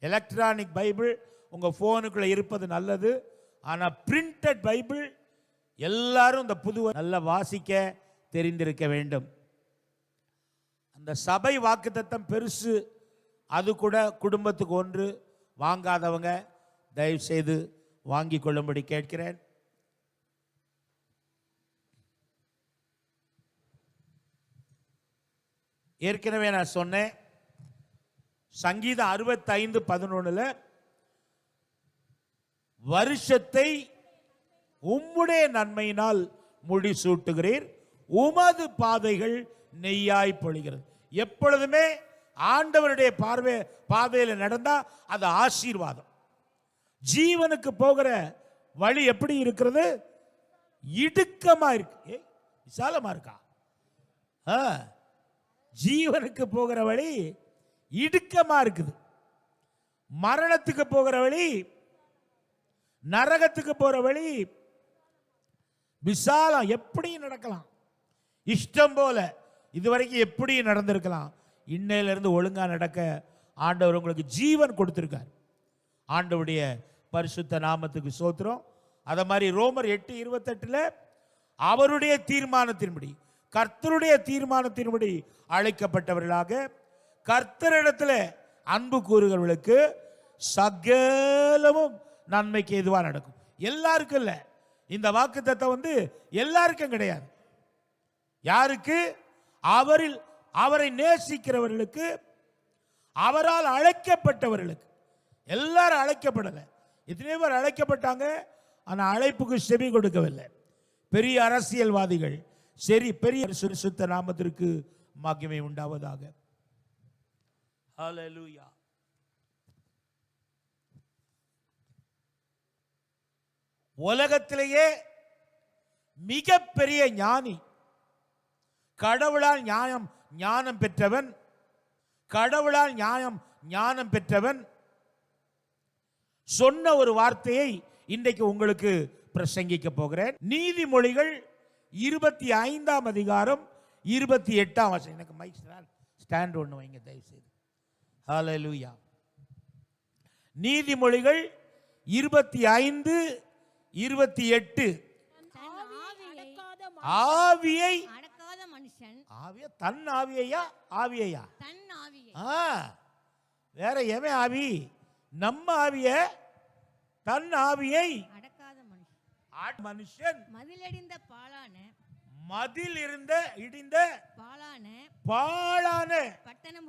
Electronic Bible உங்கள் ஃபோனுக்குள்ளே இருப்பது நல்லது. ஆனால் பிரிண்டட் பைபிள் எல்லாரும் இந்த புது நல்லா வாசிக்க தெரிந்திருக்க வேண்டும். அந்த சபை வாக்குத்தத்தம் பெருசு, அது கூட குடும்பத்துக்கு ஒன்று. வாங்காதவங்க தயவு செய்து வாங்கி கொள்ளும்படி கேட்கிறேன். ஏற்கனவே நான் சொன்னேன், சங்கீதம் 65:11 வருஷத்தை உம்முடைய நன்மையினால் முடிசூட்டுகிறீர், உமது பாதைகள் நெய்யாய் பொழிகிறது. எப்பொழுதுமே ஆண்டவருடைய பாதையில் நடந்தா அது ஆசீர்வாதம். ஜீவனுக்கு போகிற வழி எப்படி இருக்கிறது? இடுக்கமா இருக்கு, விசாலமா இருக்கா? ஜீவனுக்கு போகிற வழி இடுக்கமா இருக்குது. மரணத்துக்கு போகிற வழி, நரகத்துக்கு போற வழி விசாலம். எப்படி நடக்கலாம், இஷ்டம் போல இதுவரைக்கும் எப்படி நடந்திருக்கலாம். இன்னையிலிருந்து ஒழுங்கா நடக்க ஆண்டவர் உங்களுக்கு ஜீவன் கொடுத்திருக்கார். ஆண்டவருடைய பரிசுத்த நாமத்துக்கு ஸ்தோத்திரம். அத மாதிரி ரோமர் 8:28 அவருடைய தீர்மானத்தின்படி, கர்த்தருடைய தீர்மானத்தின்படி அழைக்கப்பட்டவர்களாக கர்த்தரிடத்தில் அன்பு கூறுகிறவர்களுக்கு சகலமும் நன்மைக்கு எதுவா நடக்கும். எல்லாருக்கும் இல்ல, இந்த வாக்குத்தத்தம் எல்லாருக்கும் கிடையாது. யாருக்கு? அவரை நேசிக்கிறவர்களுக்கு, அவரால் அழைக்கப்பட்டவர்களுக்கு. எல்லாரும் அழைக்கப்படல. எத்தனை பேர் அழைக்கப்பட்டாங்க, ஆனா அழைப்புக்கு செவி கொடுக்கவில்லை. பெரிய அரசியல்வாதிகள் சரி, பெரிய சுத்த நாமத்திற்கு மகிமை உண்டாவதாக. ஹல்லேலூயா. உலகத்திலேயே மிகப்பெரிய ஞானி, கடவுளால் ஞானம் பெற்றவன், கடவுளால் ஞானம் பெற்றவன் சொன்ன ஒரு வார்த்தையை இன்றைக்கு உங்களுக்கு பிரசங்கிக்க போகிறேன். நீதிமொழிகள் 25:28. எனக்கு மைக் ஸ்டாண்ட் ஒன்று வைங்க தயவு செய்து. ஹல்லேலூயா. நீதிமொழிகள் 25:28. ஆவியை தன் ஆவியையா? ஆவியையா? வேற எவன் ஆவி? நம்ம ஆவிய, தன் ஆவியை மனுஷன் மதில் இடிந்த பாழான பட்டணம்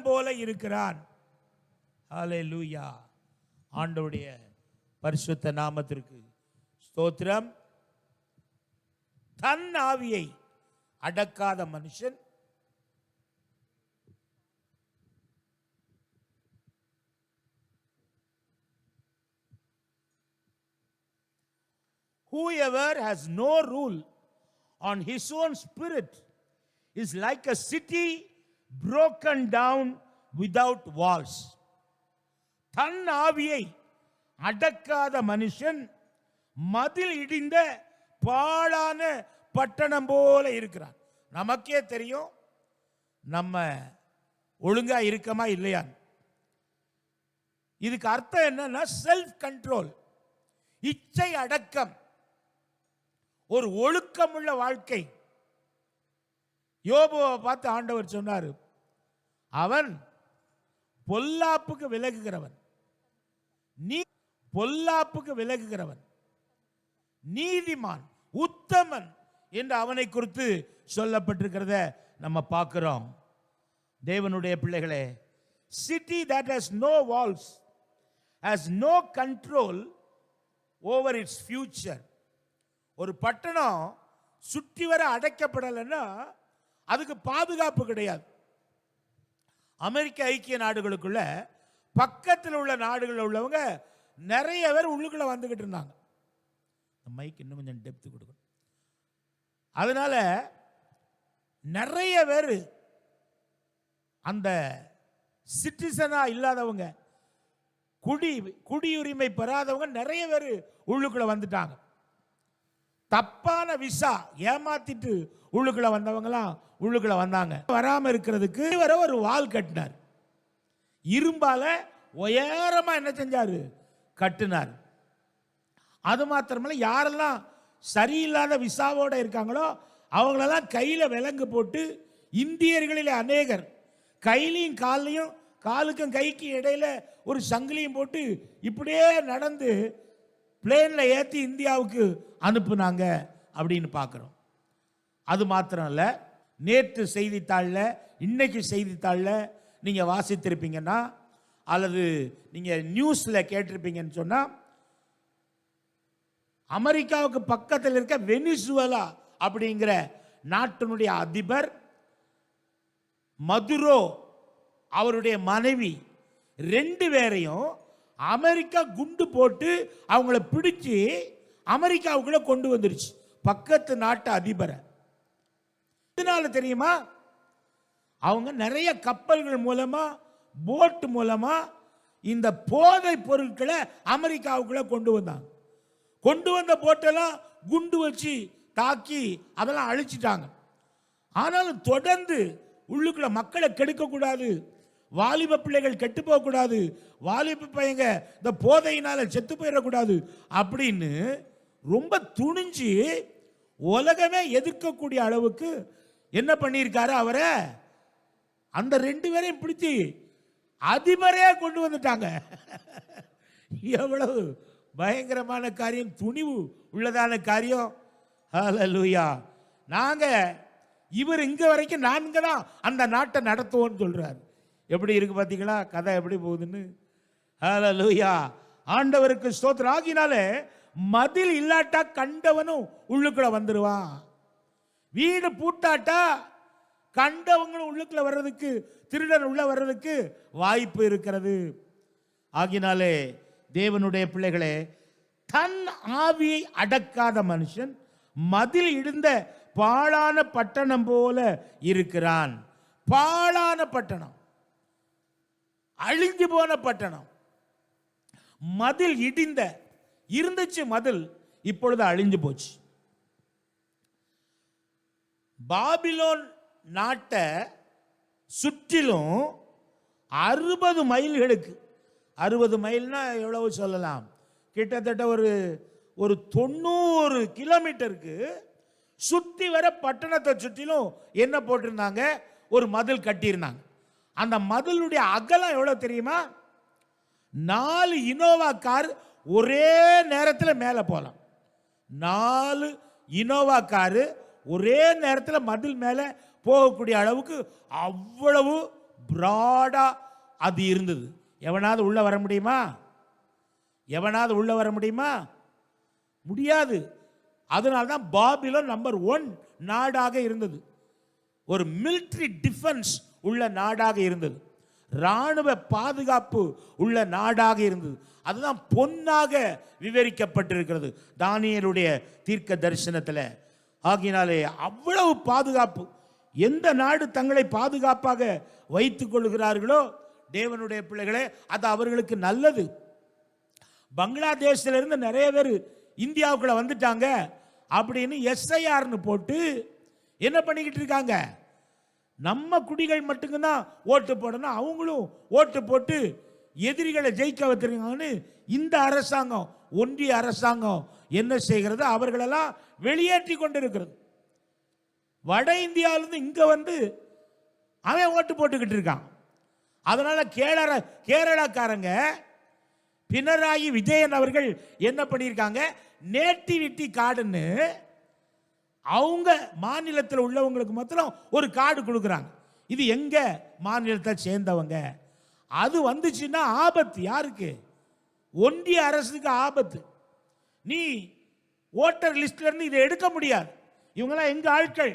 போல இருக்கிறான். ஹல்லேலூயா. ஆண்டவருடைய பரிசுத்த நாமத்திற்கு ஸ்தோத்திரம். தன் ஆவியை அடக்காத மனுஷன் whoever has no rule on his own spirit is like a city broken down without walls. தன் ஆவியை அடக்காத மனுஷன் மதில் இடிந்த பாழான பட்டணம் போல இருக்கிறான். நமக்கே தெரியும் நம்ம ஒழுங்கா இருக்கமா இல்லையா. இதுக்கு அர்த்தம் என்னன்னா செல்ஃப் கண்ட்ரோல், இச்சை அடக்கம், ஒரு ஒழுக்கமுள்ள வாழ்க்கை. யோபுவை பார்த்து ஆண்டவர் சொன்னார், அவன் பொல்லாப்புக்கு விலகுகிறவன், நீ பொல்லாப்புக்கு விலகுகிறவன், நீதிமான், உத்தமன் என்று அவனை குறித்து சொல்லப்பட்டிருக்கிறத நம்ம பார்க்கிறோம். தேவனுடைய பிள்ளைகளே, city that has no walls has no control over its future. ஒரு பட்டணம் சுற்றி வர அடைக்கப்படலைன்னா அதுக்கு பாதுகாப்பு கிடையாது. அமெரிக்க ஐக்கிய நாடுகளுக்குள்ள பக்கத்தில் உள்ள நாடுகளில் உள்ளவங்க நிறைய பேர் உள்ளுக்குள்ள வந்துகிட்டு இருந்தாங்க. மைக் இன்னும் கொஞ்சம் டெப்த் கொடுக்கணும். அதனால நிறைய பேர் அந்த சிட்டிசனா இல்லாதவங்க, குடியுரிமை பெறாதவங்க நிறைய பேர் உள்ளுக்குள்ள வந்துட்டாங்க. தப்பான விசா ஏமாத்திட்டு உள்ளுக்குள்ள வந்தவங்களாம் உள்ளுக்குள்ள வந்தாங்க. வராம இருக்கிறதுக்கு வர ஒரு வால் கட்டினார். இரும்பால உயரமா என்ன செஞ்சாரு? கட்டினார். அது மாத்திரமல்ல, யாரெல்லாம் சரியில்லாத விசாவோட இருக்காங்களோ அவங்களெல்லாம் கையில விலங்கு போட்டு, இந்தியர்களில் அநேகர் கையிலையும் காலையும், காலுக்கும் கைக்கு இடையில ஒரு சங்கிலியும் போட்டு இப்படியே நடந்து பிளேன்ல ஏற்றி இந்தியாவுக்கு அனுப்புனாங்க அப்படின்னு பார்க்குறோம். அது மாத்திரம் இல்லை, நேற்று செய்தித்தாளில், இன்னைக்கு செய்தித்தாளில் நீங்கள் வாசித்திருப்பீங்கன்னா அல்லது நீங்கள் நியூஸில் கேட்டிருப்பீங்கன்னு சொன்னால், அமெரிக்காவுக்கு பக்கத்தில் இருக்க வெனிசுவேலா அப்படிங்கிற நாட்டினுடைய அதிபர் மதுரோ அவருடைய மனைவி 2 பேரையும் அமெரிக்கா குண்டு போட்டு அவங்கள பிடிச்சு அமெரிக்காவுக்குள்ள கொண்டு வந்துருச்சு, பக்கத்து நாட்டு அதிபரை. இதனால தெரியுமா? அவங்க நிறைய கப்பல்கள் மூலமா, போட் மூலமா இந்த போதை பொருட்களை அமெரிக்காவுக்குள்ள கொண்டு வந்தாங்க. கொண்டு வந்த போட்டெல்லாம் குண்டு வச்சு தாக்கி அதெல்லாம் அழிச்சிட்டாங்க. ஆனாலும் தொடர்ந்து உள்ளுக்குள்ள மக்களை கெடுக்க கூடாது, வாலிப பிள்ளைகள் கெட்டு போக கூடாது, வாலிப பையங்க இந்த போதையினால செத்து போயிடக்கூடாது அப்படின்னு ரொம்ப துணிஞ்சு உலகமே எதிர்க்கக்கூடிய அளவுக்கு என்ன பண்ணியிருக்காரு? அவரை அந்த 2 பேரையும் பிடிச்சி அதிபரே கொண்டு வந்துட்டாங்க. எவ்வளவு பயங்கரமான காரியம், துணிவு உள்ளதான காரியம். ஹல்லேலூயா. நாங்க இவர் இங்க வரைக்கும் நாங்க தான் அந்த நாட்டை நடத்துவோம்னு சொல்றாரு. எப்படி இருக்கு பாத்தீங்களா கதை எப்படி போகுதுன்னு? ஹல்லேலூயா. ஆண்டவருக்கு ஸ்தோத்திரம். ஆகினாலே மதில் இல்லாட்டா கண்டவனும் உள்ளுக்குள்ள வந்துருவான். வீடு பூட்டாட்டா கண்டவங்களும் உள்ளுக்குள்ள வர்றதுக்கு, திருடன் உள்ள வர்றதுக்கு வாய்ப்பு இருக்கிறது. ஆகினாலே தேவனுடைய பிள்ளைகளே, தன் ஆவியை அடக்காத மனுஷன் மதில் இடிந்த பாழான பட்டணம் போல இருக்கிறான். பாழான பட்டணம், அழிஞ்சு போன பட்டணம். மதில் இடிந்த இருந்துச்சு, மதில் இப்பொழுது அழிஞ்சு போச்சு. பாபிலோன் நாட்டை சுற்றிலும் 60 மைல்களுக்கு, 60 மைல்னா எவ்வளவு சொல்லலாம், கிட்டத்தட்ட ஒரு 90 கிலோமீட்டருக்கு சுற்றி வர பட்டணத்தை சுற்றிலும் என்ன போட்டிருந்தாங்க? ஒரு மதில் கட்டியிருந்தாங்க. அந்த மதிலுடைய அகலம் எவ்வளவு தெரியுமா? 4 இனோவா கார் ஒரே நேரத்தில் மேலே போகலாம். 4 இனோவா காரு ஒரே நேரத்தில் மதில் மேலே போகக்கூடிய அளவுக்கு அவ்வளவு பிராடா அது இருந்தது. எவனாவது உள்ள வர முடியுமா? எவனாவது உள்ள வர முடியுமா? முடியாது. அதனால்தான் பாபிலோன் நம்பர் 1 நாடாக இருந்தது. ஒரு மிலிட்டரி டிஃபென்ஸ் உள்ள நாடாக இருந்தது, ராணுவ பாதுகாப்பு உள்ள நாடாக இருந்தது. அதுதான் பொன்னாக விவரிக்கப்பட்டிருக்கிறது தானியேலுடைய தீர்க்க தரிசனத்தில். ஆகினாலே அவ்வளவு பாதுகாப்பு. எந்த நாடு தங்களை பாதுகாப்பாக வைத்துக் கொள்கிறார்களோ தேவனுடைய பிள்ளைகளே, அது அவர்களுக்கு நல்லது. பங்களாதேஷ்ல இருந்து நிறைய பேர் இந்தியாவுக்குள்ள வந்துட்டாங்க அப்படின்னு எஸ்ஐஆர்னு போட்டு என்ன பண்ணிக்கிட்டு இருக்காங்க? நம்ம குடிகள் மட்டும்தான் ஓட்டு போடணும், அவங்களும் ஓட்டு போட்டு எதிரிகளை ஜெயிக்க வைத்திருக்காங்கன்னு இந்த அரசாங்கம், ஒன்றிய அரசாங்கம் என்ன செய்கிறது? அவர்களெல்லாம் வெளியேற்றி கொண்டிருக்கிறது. வட இந்தியாவிலிருந்து இங்க வந்து அவன் ஓட்டு போட்டுக்கிட்டு இருக்கான். அதனால கேரளாக்காரங்க பினராயி விஜயன் அவர்கள் என்ன பண்ணியிருக்காங்க? நேட்டிவிட்டி கார்டுன்னு அவங்க மாநிலத்தில் உள்ளவங்களுக்கு மாத்திரம் ஒரு கார்டு கொடுக்குறாங்க. இது எங்க மாநிலத்தை சேர்ந்தவங்க. அது வந்துச்சுன்னா ஆபத்து. யாருக்கு? ஒன்றிய அரசுக்கு ஆபத்து. நீ ஓட்டர் லிஸ்ட்ல இருந்து இதை எடுக்க முடியாது. இவங்கெல்லாம் எங்க ஆட்கள்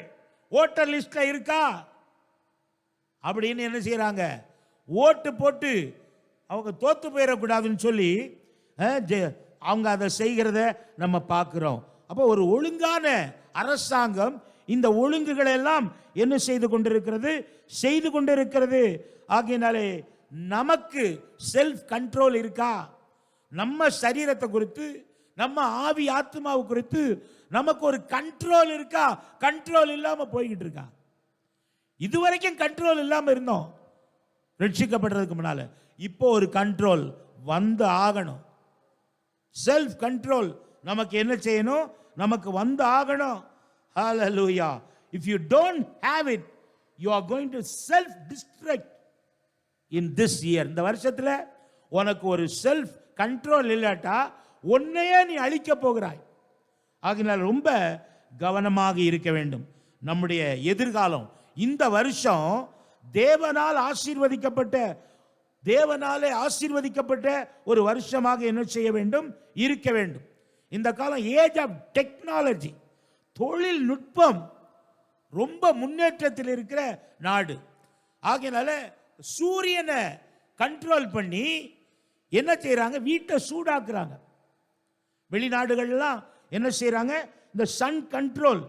ஓட்டர் லிஸ்ட்ல இருக்கா அப்படின்னு என்ன செய்யறாங்க? ஓட்டு போட்டு அவங்க தோத்து போயிடக்கூடாதுன்னு சொல்லி அவங்க அதை செய்கிறத நம்ம பார்க்கிறோம். அப்போ ஒரு ஒழுங்கான அரசாங்கம் இந்த ஒழுங்குகளை எல்லாம் என்ன செய்து கொண்டிருக்கிறது? செய்து கொண்டிருக்கிறது. ஆகையினாலே நமக்கு செல்ஃப் கண்ட்ரோல் இருக்கா? நம்ம சரீரத்தை குறித்து, நம்ம ஆவி ஆத்மாவை குறித்து நமக்கு ஒரு கண்ட்ரோல் இருக்கா? கண்ட்ரோல் இல்லாம போய்கிட்டு இருக்கா. இதுவரைக்கும் கண்ட்ரோல் இல்லாம இருந்தோம் ரட்சிக்கப்படுறதுக்கு முன்னால. இப்போ ஒரு கண்ட்ரோல் வந்து ஆகணும். செல்ஃப் கண்ட்ரோல் நமக்கு என்ன செய்யணும்? நமக்கு வந்து ஆகணும். ஹalleluya. If you don't have it, you are going to self destruct in this year. இந்த வருஷத்துல உனக்கு ஒரு செல்ஃப் கண்ட்ரோல் இல்லாட்டா உன்னையே நீ அழிக்க போகிறாய். ஆகையால் ரொம்ப கவனமாக இருக்க வேண்டும். நம்முடைய எதிர்காலம் இந்த வருஷம் தேவனாலே ஆசீர்வதிக்கப்பட்ட ஒரு வருஷமாக என்ன செய்ய வேண்டும்? இருக்க வேண்டும். இந்த காலம் ஏஜ் ஆஃப் டெக்னாலஜி, தொழில்நுட்பம் ரொம்ப முன்னேற்றத்தில் இருக்கிற நாடு. ஆகையினால சூரியனை கண்ட்ரோல் பண்ணி என்ன செய்யறாங்க? வீட்டை சூடாக்குறாங்க. வெளிநாடுகள்லாம் என்ன செய்யறாங்க? இந்த சன் கண்ட்ரோல்,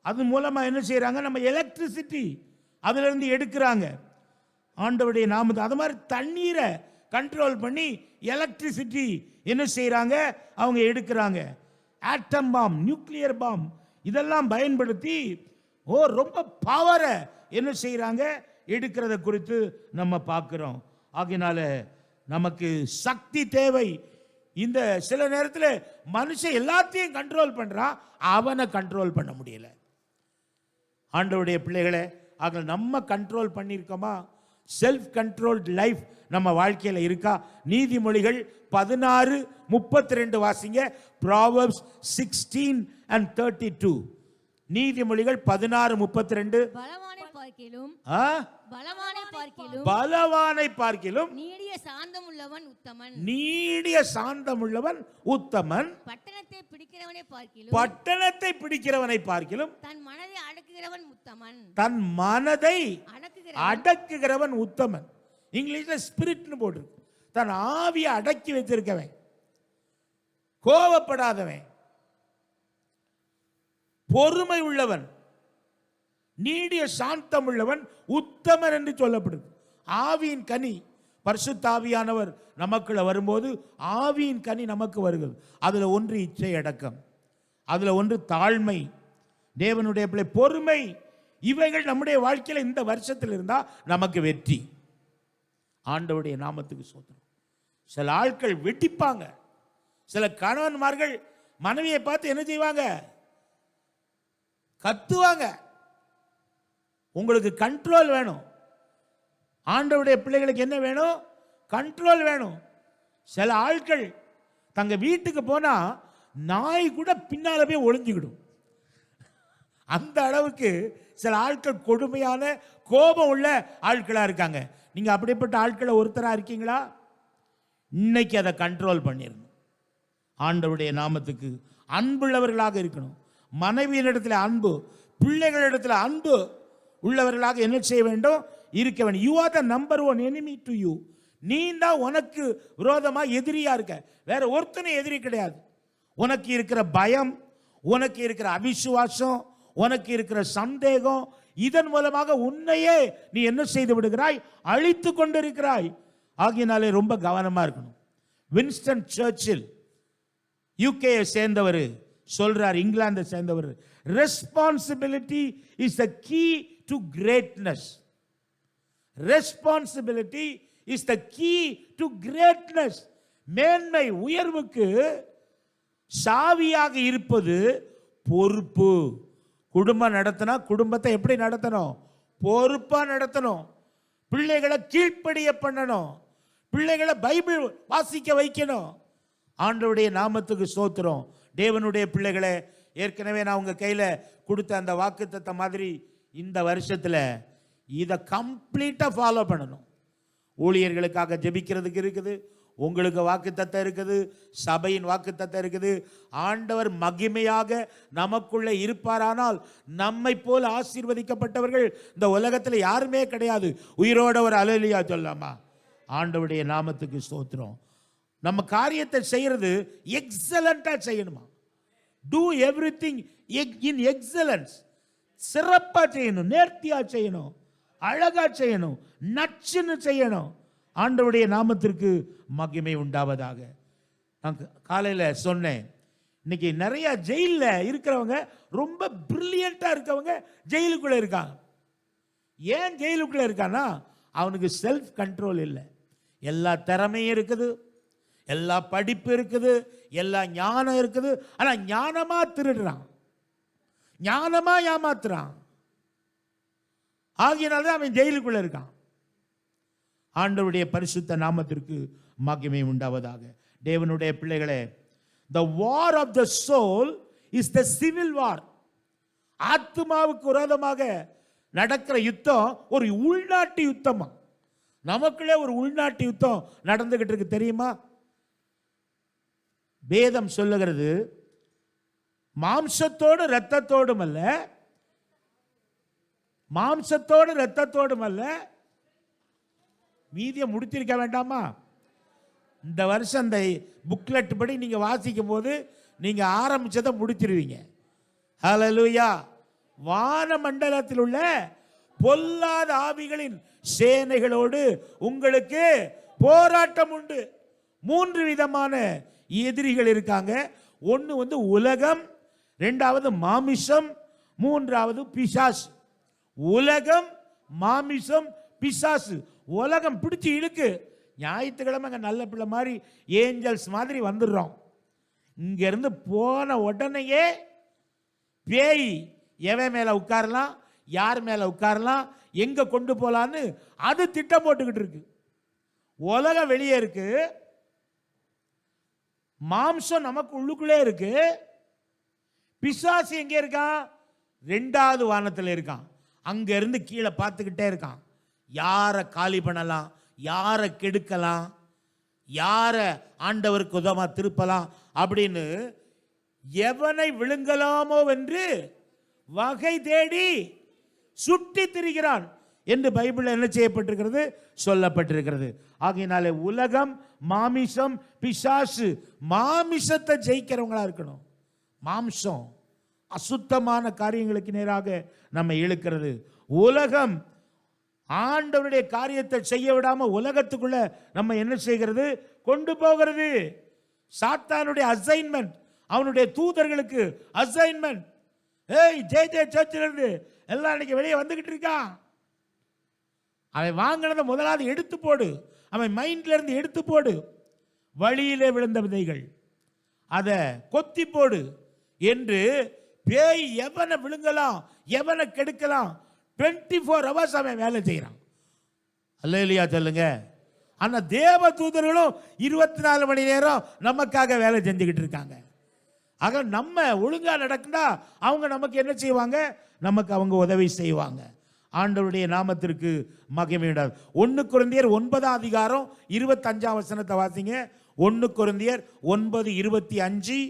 அது மூலமா என்ன செய்யறாங்க? நம்ம எலக்ட்ரிசிட்டி அதுல இருந்து எடுக்கிறாங்க. ஆண்டவருடைய நாமத்தை அது மாதிரி தண்ணீரை கண்ட்ரோல் பண்ணி எலக்ட்ரிசிட்டி என்ன செய்யறாங்க? அவங்க எடுக்கிறாங்க. ஆட்டம் பாம், நியூக்ளியர் பாம் இதெல்லாம் பயன்படுத்தி ரொம்ப பவரை என்ன செய்யறாங்க? எடுக்கிறத குறித்து நம்ம பார்க்கிறோம். ஆகையினால நமக்கு சக்தி தேவை. இந்த சில நேரத்தில் மனுஷன் எல்லாத்தையும் கண்ட்ரோல் பண்றான், அவனை கண்ட்ரோல் பண்ண முடியல. ஆண்டவருடைய பிள்ளைகளை ஆக நம்ம கண்ட்ரோல் பண்ணியிருக்கோமா? செல்ஃப் கண்ட்ரோல்ட் லைஃப் நம்ம வாழ்க்கையில் இருக்கா? நீதிமொழிகள் 16:32 வாசிங்க. Proverbs 16:32. நீதிமொழிகள் 16:32. பலவானை பார்க்கிலும் நீடிய சாந்தமுள்ளவன் உத்தமன். பட்டணத்தை பிடிக்கிறவனை பார்க்கிலும் தன் மனதை அடக்குகிறவன் உத்தமன். இங்கிலீஷ்ல ஸ்பிரிட்னு போட்டிருக்கு. தன் ஆவியை அடக்கி வச்சிருக்கவன், கோபப்படாதவன், பொறுமை உள்ளவன், நீடிய சாந்தம் உள்ளவன் உத்தமன் என்று சொல்லப்படுது. ஆவியின் கனி, பரிசுத்த ஆவியானவர் நமக்குள்ள வரும்போது ஆவியின் கனி நமக்கு வருகிறது. அதுல ஒன்று இச்சை அடக்கம், அதுல ஒன்று தாழ்மை, தேவனுடைய பிள்ளை பொறுமை. இவைகள் நம்முடைய வாழ்க்கையில் இந்த வருஷத்தில் இருந்தா நமக்கு வெற்றி. ஆண்டவருடைய நாமத்துக்கு சோத்திரம். சில ஆட்கள் வெட்டிப்பாங்க. சில கணவன்மார்கள் மனைவியை பார்த்து என்ன செய்வாங்க? கத்துவாங்க. உங்களுக்கு கண்ட்ரோல் வேணும். ஆண்டவருடைய பிள்ளைகளுக்கு என்ன வேணும்? கண்ட்ரோல் வேணும். சில ஆட்கள் தங்க வீட்டுக்கு போனா நாய் கூட பின்னால போய் ஒளிஞ்சுக்கிடும். அந்த அளவுக்கு சில ஆட்கள் கொடுமையான கோபம் உள்ள ஆட்களா இருக்காங்க. நீங்க அப்படிப்பட்ட ஆட்களை ஒருத்தரா இருக்கீங்களா? இன்னைக்கு அதை கண்ட்ரோல் பண்ணிடணும். ஆண்டவருடைய நாமத்துக்கு அன்புள்ளவர்களாக இருக்கணும். மனைவியினிடத்தில் அன்பு, பிள்ளைகளிடத்தில் அன்பு உள்ளவர்களாக என்ன செய்ய வேண்டும்? இருக்க வேண்டும். You are the number one enemy to you. நீ தான் உனக்கு விரோதமா எதிரியா இருக்க. வேற ஒருத்தனை எதிரி கிடையாது. உனக்கு இருக்கிற பயம், உனக்கு இருக்கிற அவிசுவாசம், உனக்கு இருக்கிற சந்தேகம், இதன் மூலமாக உன்னையே நீ என்ன செய்து விடுகிறாய்? அழித்து கொண்டிருக்கிறாய். ஆகியனாலே ரொம்ப கவனமா இருக்கணும். வின்ஸ்டன் சர்ச்சில் யூகேயை சேர்ந்தவர் சொல்றார், இங்கிலாந்தை சேர்ந்தவர், responsibility is the key to greatness. Responsibility is the key to greatness. மேன்மை, உயர்வுக்கு சாவியாக இருப்பது பொறுப்பு. குடும்பம் நடத்தினா குடும்பத்தை எப்படி நடத்தணும்? பொறுப்பா நடத்தணும். பிள்ளைகளை கீழ்ப்படிய பண்ணணும். பிள்ளைகளை பைபிள் வாசிக்க வைக்கணும். ஆண்டவருடைய நாமத்துக்கு ஸ்தோத்திரம். தேவனுடைய பிள்ளைகளை, ஏற்கனவே நான் உங்க கையில கொடுத்த அந்த வாக்குத்தத்த மாதிரி இந்த வருஷத்துல இதை கம்ப்ளீட்டா ஃபாலோ பண்ணணும். ஊழியர்களுக்காக ஜெபிக்கிறதுக்கு இருக்குது, உங்களுக்கு வாக்குத்தத்தம் இருக்குது, சபையின் வாக்குத்தத்தம் இருக்குது. ஆண்டவர் மகிமையாக நமக்குள்ள இருப்பாரானால் நம்மை போல ஆசீர்வதிக்கப்பட்டவர்கள் இந்த உலகத்தில் யாருமே கிடையாது. உயிரோட ஒரு அல்லேலூயா சொல்லாமா? ஆண்டவருடைய நாமத்துக்கு ஸ்தோத்திரம். நம்ம காரியத்தை செய்யறது எக்ஸலண்டா செய்யணுமா? Do everything in excellence. சிறப்பா செய்யணும், நேர்த்தியா செய்யணும், அழகா செய்யணும், நச்சுன்னு செய்யணும். ஆண்டவருடைய நாமத்திற்கு மகிமை உண்டாவதாக. நான் காலையில சொன்னேன், இன்னைக்கு நிறைய ஜெயில இருக்கிறவங்க, ரொம்ப பிரில்லியண்டா இருக்கவங்க ஜெயிலுக்குள்ள இருக்காங்க. ஏன் ஜெயிலுக்குள்ள இருக்கானா? அவனுக்கு செல்ஃப் கண்ட்ரோல் இல்லை. எல்லா திறமையும் இருக்குது, எல்லா படிப்பு இருக்குது, எல்லா ஞானம் இருக்குது. ஆனா ஞானமா திருடுறான், ஞானமா ஏமாத்துறான். ஆகியனால்தான் அவன் ஜெயிலுக்குள்ள இருக்கான். ஆண்டவருடைய பரிசுத்த நாமத்திற்கு மகிமை உண்டாவதாக. தேவனுடைய பிள்ளைகளே, the war of the soul is the civil war. ஆத்மாவுக்கு விரோதமாக நடக்கிற யுத்தம் ஒரு உள்நாட்டு யுத்தமா. நமக்குள்ளே ஒரு உள்நாட்டு யுத்தம் நடந்துகிட்டு இருக்கு தெரியுமா? வேதம் சொல்லுகிறது, மாம்சத்தோடு இரத்தத்தோடும் அல்ல, மாம்சத்தோடு இரத்தத்தோடும் அல்ல. மீதியை முடித்திருக்க வேண்டாமா? இந்த வருஷம் இந்த புக்லெட் படி நீங்க வாசிக்கும் போது நீங்க ஆரம்பிச்சதை முடிச்சிருவீங்க. ஹல்லேலூயா. வான மண்டலத்தில் உள்ள பொல்லாத ஆவிகளின் சேனைகளோடு உங்களுக்கு போராட்டம் உண்டு. 3 விதமான எதிரிகள் இருக்காங்க. ஒன்று உலகம், ரெண்டாவது மாமிசம், மூன்றாவது பிசாசு. உலகம், மாமிசம், பிசாசு. உலகம் பிடிச்சி இழுக்கு. ஞாயிற்றுக்கிழமை நல்ல பிள்ளை மாதிரி ஏஞ்சல்ஸ் மாதிரி வந்துடுறோம். இங்கிருந்து போன உடனேயே பேய் எவன் மேல உட்காரலாம், யார் மேல உட்காரலாம், எங்க கொண்டு போலான்னு அது திட்டம் போட்டுக்கிட்டு இருக்கு. உலகம் வெளியே இருக்கு, மாம்சம் நமக்கு உள்ளுக்குள்ளே இருக்கு. பிசாசு எங்க இருக்கான்? 2வது வானத்தில் இருக்கான். அங்க இருந்து கீழே பார்த்துக்கிட்டே இருக்கான். யாரை காலி பண்ணலாம், யாரை கெடுக்கலாம், யாரை ஆண்டவருக்கு உதவா திருப்பலாம் அப்படின்னு எவனை விழுங்கலாமோ என்று வகை தேடி சுட்டி திரிகிறான் என்று பைபிள் என்ன செய்யப்பட்டிருக்கிறது, சொல்லப்பட்டிருக்கிறது. ஆகையினாலே உலகம், மாமிசம், பிசாசு. மாமிசத்தை ஜெயிக்கிறவங்களா இருக்கணும். மாம்சம் அசுத்தமான காரியங்களுக்கு நேராக நம்ம இழுக்கிறது. உலகம் ஆண்டவருடைய காரியத்தை செய்ய விடாம உலகத்துக்குள்ள நம்ம என்ன செய்கிறது, கொண்டு போகிறது. சாத்தானுடைய அசைன்மெண்ட், அவனுடைய தூதர்களுக்கு அசைன்மெண்ட். ஏய் ஜெய சர்ச்சில் இருந்து எல்லாம் இன்னைக்கு வெளியே வந்துகிட்டு இருக்கான். அவன் வாங்கினதை முதலாவது எடுத்து போடு, அவன் மைண்ட்ல இருந்து எடுத்து போடு. வழியிலே விழுந்த விதைகள் அதை கொத்தி போடு என்று பேய் எவனை விழுங்கலாம், எவனை கெடுக்கலாம் 24 hours அவன் வேலை செய்யறான். அல்லேலூயா சொல்லுங்க. ஆனா தேவ தூதர்களும் 24 மணி நேரம் நமக்காக வேலை செஞ்சுக்கிட்டு இருக்காங்க. ஆக நம்ம ஒழுங்கா நடக்குதா அவங்க நமக்கு என்ன செய்வாங்க, நமக்கு அவங்க உதவி செய்வாங்க. ஆண்டவருடைய நாமத்திற்கு மகிமை உண்டாது. 1 கொரிந்தியர் 9ஆம் அதிகாரம் 25ஆம் வசனத்தை வாசிங்க. 1 கொரிந்தியர் 9:25.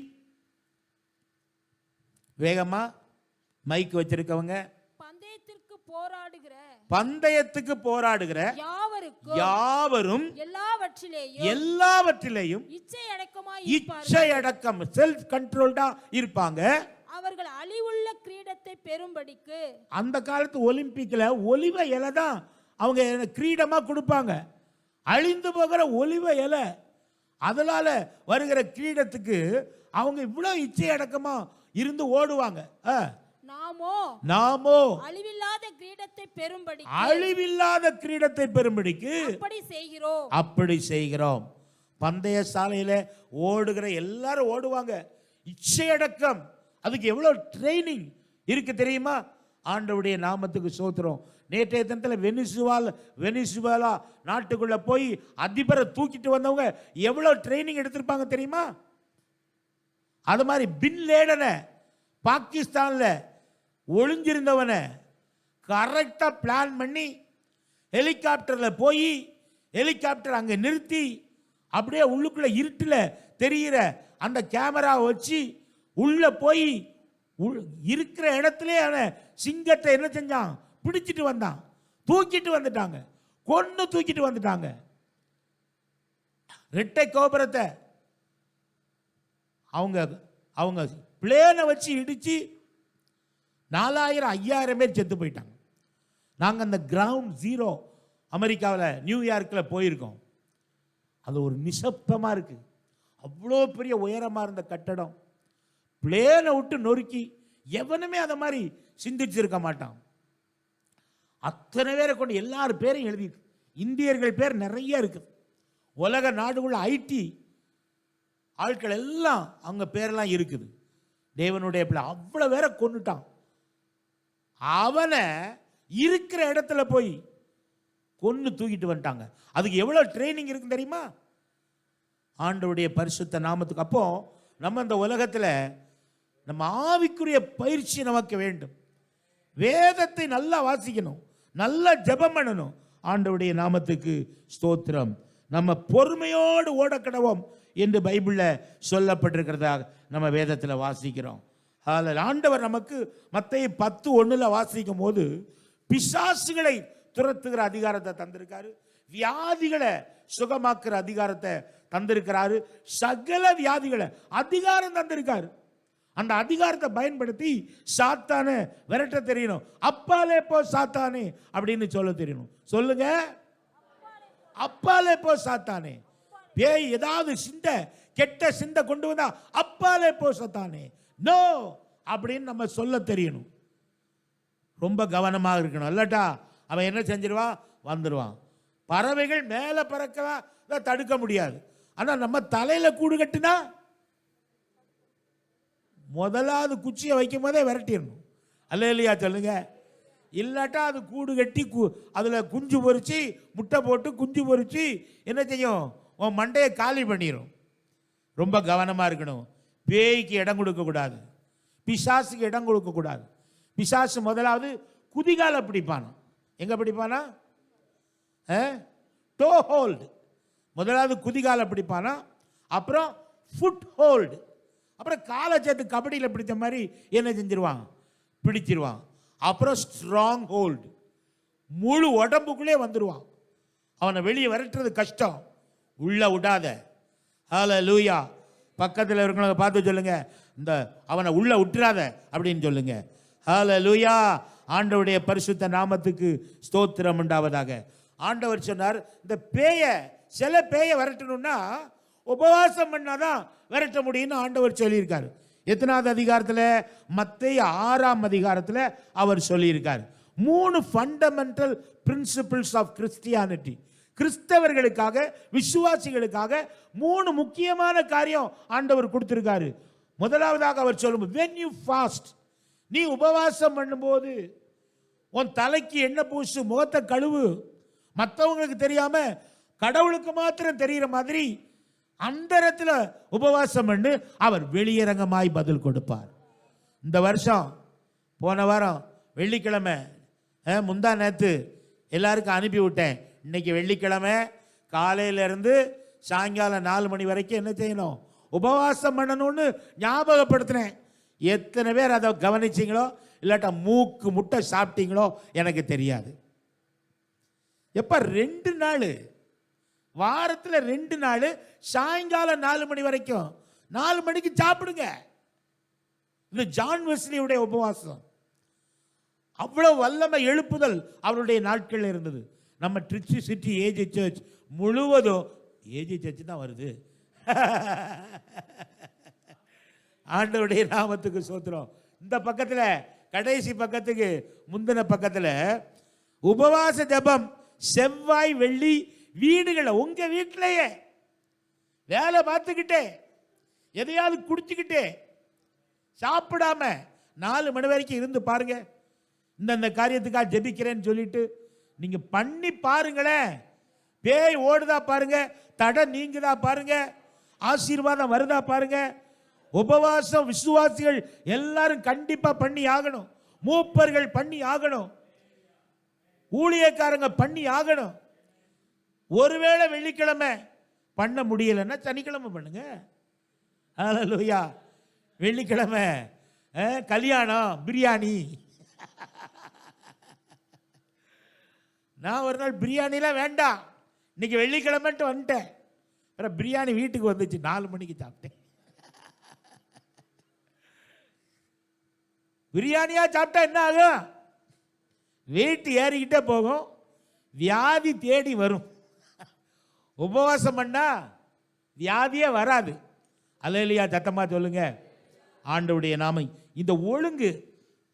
வேகமா மைக் வச்சிருக்கவங்க. பந்தயத்துக்கு போராடுகிற யாவரும் எல்லாவற்றிலேயும் இச்சை அடக்கம், செல்ஃப் கண்ட்ரோல்டா இருப்பாங்க. அவர்கள் அழிவுள்ள கிரீடத்தை பெறும்படிக்கு. அந்த காலத்து ஒலிம்பிக்ல ஒலிவ இலை தான் அவங்க கிரீடமா கொடுப்பாங்க. அழிந்து போகிற ஒலிவ இலை, அதனால வருகிற கிரீடத்துக்கு அவங்க இவ்வளவு இச்சை அடக்கமா இருந்து ஓடுவாங்க. நாமோ அழிவில்லாத கிரீடத்தை பெறும்படிக்கு, அழிவில்லாத கிரீடத்தை பெறும்படிக்கு அப்படி செய்கிறோம். பந்தய சாலையில ஓடுகிற எல்லாரும் ஓடுவாங்க. இச்சையடக்கம், அதுக்கு எவ்வளவு ட்ரைனிங் இருக்கு தெரியுமா? ஆண்டவருடைய நாமத்துக்கு சோத்திரம். நேற்றைய தினத்தில் வெனிசுவேலா நாட்டுக்குள்ள போய் அதிபரை தூக்கிட்டு வந்தவங்க எவ்வளவு ட்ரைனிங் எடுத்திருப்பாங்க தெரியுமா? அது மாதிரி பின் லேடனை பாகிஸ்தான்ல ஒளிஞ்சிருந்தவனை கரெக்டா பிளான் பண்ணி ஹெலிகாப்டர்ல போய் ஹெலிகாப்டர் அங்க நிறுத்தி அப்படியே உள்ளுக்குள்ள இருட்டுல தெரிகிற அந்த கேமரா வச்சு உள்ள போய் இருக்கிற இடத்துல அவன் சிங்கத்தை என்ன செஞ்சான், பிடிச்சிட்டு வந்தான். தூக்கிட்டு வந்துட்டாங்க, கொன்னு தூக்கிட்டு வந்துட்டாங்க. ரெட்டை கோபுரத்தை அவங்க பிளேனை வச்சு இடிச்சு 4000-5000 பேர் செத்து போயிட்டாங்க. நாங்கள் அந்த கிரவுண்ட் ஜீரோ அமெரிக்காவில் நியூயார்க்கில் போயிருக்கோம். அது ஒரு நிசப்தமாக இருக்கு. அவ்வளோ பெரிய உயரமாக இருந்த கட்டடம் பிளேனை விட்டு நொறுக்கி எவனுமே அதை மாதிரி சிந்திச்சிருக்க மாட்டான். அத்தனை பேரை கொண்டு எல்லாரும் பேரையும் எழுதியிருக்கு. இந்தியர்கள் பேர் நிறைய இருக்குது. உலக நாடுகுள்ள ஐடி ஆட்கள் எல்லாம் அவங்க பேரெல்லாம் இருக்குது. தேவனுடைய பிள்ளை அவ்வளவு பேரை கொன்னுட்டான். அவனை இருக்கிற இடத்துல போய் கொன்னு தூக்கிட்டு வந்துட்டாங்க. அதுக்கு எவ்வளவு ட்ரைனிங் இருக்கு தெரியுமா? ஆண்டவருடைய பரிசுத்த நாமத்துக்கு. அப்போ நம்ம இந்த உலகத்தில் நம்ம ஆவிக்குரிய பயிற்சி நமக்கு வேண்டும். வேதத்தை நல்லா வாசிக்கணும், நல்லா ஜெபம் பண்ணணும். ஆண்டவருடைய நாமத்துக்கு ஸ்தோத்திரம். நம்ம பொறுமையோடு ஓடக்கடவோம் என்று பைபிளில் சொல்லப்பட்டிருக்கிறதா நம்ம வேதத்தில் வாசிக்கிறோம். ஆண்டவர் நமக்கு மத்தேயு 10:1 வாசிக்கும் போது பிசாசுகளை துரத்துகிற அதிகாரத்தை தந்திருக்காரு, வியாதிகளை சுகமாக்குற அதிகாரத்தை தந்திருக்கிறாரு, சகல வியாதிகளை அதிகாரம் தந்திருக்காரு. அந்த அதிகாரத்தை பயன்படுத்தி சாத்தானே விரட்ட தெரியணும். அப்பாலே போ சாத்தானே அப்படின்னு சொல்ல தெரியணும். சொல்லுங்க, அப்பாலே போ சாத்தானே. பேய் ஏதாவது சிந்தை, கெட்ட சிந்தை கொண்டு வந்தா அப்பாலே போ சாத்தானே, நோ அப்படின்னு நம்ம சொல்ல தெரியணும். ரொம்ப கவனமாக இருக்கணும். இல்லட்டா அவன் என்ன செஞ்சிருவான், வந்துடுவான். பறவைகள் மேலே பறக்கலாம், தடுக்க முடியாது. ஆனால் நம்ம தலையில கூடு கட்டினா முதலாவது குச்சியை வைக்கும் போதே விரட்டிடணும். அல்ல இல்லையா சொல்லுங்க. இல்லாட்டா அது கூடு கட்டி அதில் குஞ்சு பொறிச்சு முட்டை போட்டு குஞ்சு பொறிச்சு என்ன செய்யும், உன் மண்டையை காலி பண்ணிடும். ரொம்ப கவனமாக இருக்கணும். பேய்க்கு இடம் கொடுக்கக்கூடாது, பிசாசுக்கு இடம் கொடுக்கக்கூடாது. பிசாசு முதலாவது குதிகால பிடிப்பானா. எங்க பிடிப்பானா? To hold. முதலாவது குதிகால பிடிப்பானா, அப்புறம் ஃபுட் ஹோல்டு, அப்புறம் காலை சேர்த்து கபடியில் பிடிச்ச மாதிரி என்ன செஞ்சிருவான், பிடிச்சிருவான். அப்புறம் ஸ்ட்ராங் ஹோல்டு, முழு உடம்புக்குள்ளே வந்துடுவான். அவனை வெளியே விரட்டுறது கஷ்டம், உள்ள விடாத. ஹல்லேலூயா. பக்கத்தில் இருக்கிறவங்க பார்த்து சொல்லுங்க, இந்த அவனை உள்ள விட்டுறாத அப்படின்னு சொல்லுங்க. ஹல்லேலூயா. ஆண்டவருடைய பரிசுத்த நாமத்துக்கு ஸ்தோத்திரம் உண்டாவதாக. ஆண்டவர் சொன்னார், இந்த பேயை, சில பேயை விரட்டணும்னா உபவாசம் பண்ணாதான் விரட்ட முடியும்னு ஆண்டவர் சொல்லியிருக்காரு. எத்தனாவது அதிகாரத்தில்? மத்தேயு 6ஆம் அதிகாரத்தில் அவர் சொல்லியிருக்கார். 3 ஃபண்டமெண்டல் பிரின்சிபிள்ஸ் ஆஃப் கிறிஸ்டியானிட்டி. கிறிஸ்தவர்களுக்காக, விசுவாசிகளுக்காக 3 முக்கியமான காரியம் ஆண்டவர் கொடுத்திருக்காரு. முதலாவதாக அவர் சொல்லும், when you fast, நீ உபவாசம் பண்ணும்போது உன் தலைக்கு எண்ணெய் பூசு, முகத்தை கழுவு. மற்றவங்களுக்கு தெரியாம கடவுளுக்கு மாத்திரம் தெரிகிற மாதிரி அந்த இடத்துல உபவாசம் பண்ணு, அவர் வெளியரங்கமாய் பதில் கொடுப்பார். இந்த வருஷம், போன வாரம் வெள்ளிக்கிழமை, முந்தா நேத்து எல்லாருக்கும் அனுப்பி விட்டேன். இன்னைக்கு வெள்ளிக்கிழமை காலையிலேருந்து சாயங்காலம் 4 மணி வரைக்கும் என்ன செய்யணும், உபவாசம் பண்ணணும்னு ஞாபகப்படுத்தினேன். எத்தனை பேர் அதை கவனிச்சிங்களோ, இல்லாட்டா மூக்கு முட்டை சாப்பிட்டீங்களோ எனக்கு தெரியாது. எப்ப 2 நாள், வாரத்தில் 2 நாள் சாயங்காலம் 4 மணி வரைக்கும், 4 மணிக்கு சாப்பிடுங்க. இது ஜான் வெஸ்லியுடைய உபவாசம். அவ்வளவு வல்லமை எழுப்புதல் அவருடைய நாட்கள் இருந்தது. நம்ம ட்ரிச்சி சிட்டி ஏஜி சர்ச் முழுவதும், ஏஜி சர்ச் தான் வருது. ஆண்டவருடைய நாமத்துக்கு சோத்திரம். இந்த பக்கத்தில், கடைசி பக்கத்துக்கு முந்தின பக்கத்தில் உபவாச ஜெபம் செவ்வாய் வெள்ளி வீடுகளை, உங்க வீட்டிலேயே வேலை பார்த்துக்கிட்டே, எதையாவது குடிச்சுக்கிட்டே, சாப்பிடாம 4 மணி வரைக்கும் இருந்து பாருங்க. இந்த காரியத்துக்காக ஜெபிக்கிறேன்னு சொல்லிட்டு நீங்க பண்ணி பாருங்களேன். பேய் ஓடுதா பாருங்க, தடை நீங்குதா பாருங்க, ஆசீர்வாதம் வருதா பாருங்க. உபவாசம் விசுவாசிகள் எல்லாரும் கண்டிப்பா பண்ணி ஆகணும். மூப்பர்கள் பண்ணி ஆகணும், ஊழியக்காரங்க பண்ணி ஆகணும். ஒருவேளை வெள்ளிக்கிழமை பண்ண முடியலன்னா சனிக்கிழமை பண்ணுங்க. ஹல்லேலூயா. வெள்ளிக்கிழமை கல்யாணம், பிரியாணி. நான் ஒரு நாள் பிரியாணிலாம் வேண்டாம், இன்னைக்கு வெள்ளிக்கிழமைன்ட்டு வந்துட்டேன். பிரியாணி வீட்டுக்கு வந்துச்சு, 4 மணிக்கு சாப்பிட்டேன். பிரியாணியா சாப்பிட்டா என்ன ஆகும், வெயிட் ஏறிக்கிட்டே போகும், வியாதி தேடி வரும். உபவாசம் பண்ணா வியாதியே வராது. அல்லேலூயா. சத்தமா சொல்லுங்க. ஆண்டவருடைய நாமம். இந்த ஒழுங்கு,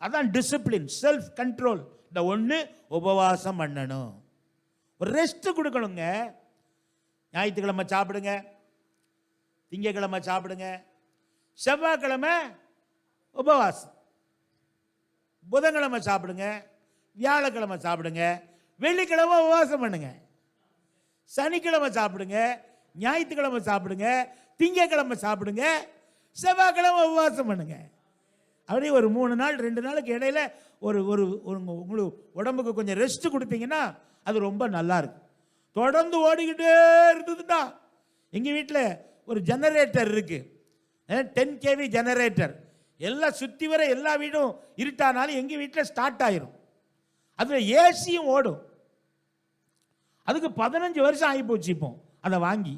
அதான் டிசிப்ளின், செல்ஃப் கண்ட்ரோல். இந்த ஒன்று உபவாசம் பண்ணணும், ஒரு ரெஸ்ட் கொடுக்கணுங்க. ஞாயிற்றுக்கிழமை சாப்பிடுங்க, திங்கக்கிழமை சாப்பிடுங்க, செவ்வாய்க்கிழமை உபவாசம், புதன்கிழமை சாப்பிடுங்க, வியாழக்கிழமை சாப்பிடுங்க, வெள்ளிக்கிழமை உபவாசம் பண்ணுங்க, சனிக்கிழமை சாப்பிடுங்க, ஞாயிற்றுக்கிழமை சாப்பிடுங்க, திங்கக்கிழமை சாப்பிடுங்க, செவ்வாய்க்கிழமை உபவாசம் பண்ணுங்க. அப்படியே ஒரு 3 நாள் 2 நாளுக்கு இடையில ஒரு ஒரு உங்களுக்கு உடம்புக்கு கொஞ்சம் ரெஸ்ட் கொடுத்தீங்கன்னா அது ரொம்ப நல்லா இருக்கும். தொடர்ந்து ஓடிக்கிட்டே இருந்ததுன்னா, எங்கள் வீட்டில் ஒரு ஜெனரேட்டர் இருக்கு, 10 kV ஜெனரேட்டர், எல்லாம் சுற்றி வர எல்லா வீடும் இருட்டானாலும் எங்கள் வீட்டில் ஸ்டார்ட் ஆயிரும். அதில் ஏசியும் ஓடும். அதுக்கு 15 வருஷம் ஆகி போச்சு. இப்போ அதை வாங்கி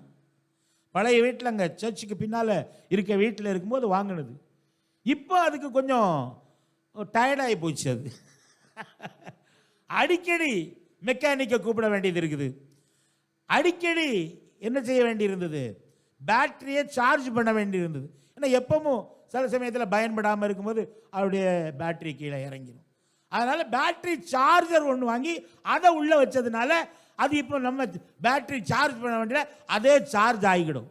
பழைய வீட்டில் அங்கே சர்ச்சுக்கு பின்னால் இருக்க வீட்டில் இருக்கும்போது வாங்கினது. இப்போ அதுக்கு கொஞ்சம் டயர்டாகி போச்சு. அது அடிக்கடி மெக்கானிக்கை கூப்பிட வேண்டியது இருக்குது. அடிக்கடி என்ன செய்ய வேண்டியிருந்தது, பேட்டரியை சார்ஜ் பண்ண வேண்டியிருந்தது. ஏன்னா எப்பவும் சில சமயத்தில் பயன்படாமல் இருக்கும்போது அவருடைய பேட்டரி கீழே இறங்கிடும். அதனால் பேட்டரி சார்ஜர் ஒன்று வாங்கி அதை உள்ளே வச்சதுனால அது இப்போ நம்ம பேட்டரி சார்ஜ் பண்ண வேண்டிய அதே சார்ஜ் ஆகிடும்.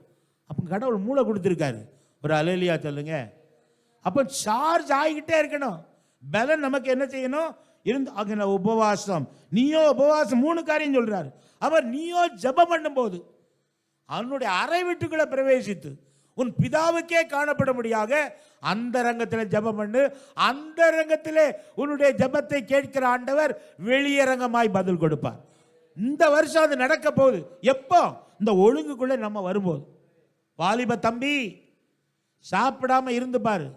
அப்போ கடவுள் மூளை கொடுத்துருக்காரு. ஒரு அல்லேலூயா சொல்லுங்க. அப்போ சார்ஜ் ஆகிக்கிட்டே இருக்கணும். பலன் நமக்கு என்ன செய்யணும் இருந்து உபவாசம். நீயோ உபவாசம் 3 காரியம் சொல்றாரு. அவர் நீயோ ஜெபம் பண்ணும்போது அவனுடைய அறை வீட்டுக்குள்ள பிரவேசித்து உன் பிதாவுக்கே காணப்படும்படியாக அந்த ரங்கத்தில் ஜெபம் பண்ணு. அந்த ரங்கத்திலே உன்னுடைய ஜெபத்தை கேட்கிற ஆண்டவர் வெளியரங்கமாய் பதில் கொடுப்பார். இந்த வருஷம் அது நடக்க போகுது. எப்போ? இந்த ஒழுங்குக்குள்ள நம்ம வரும்போது. வாலிப தம்பி சாப்பிடாம இருந்து பாரு,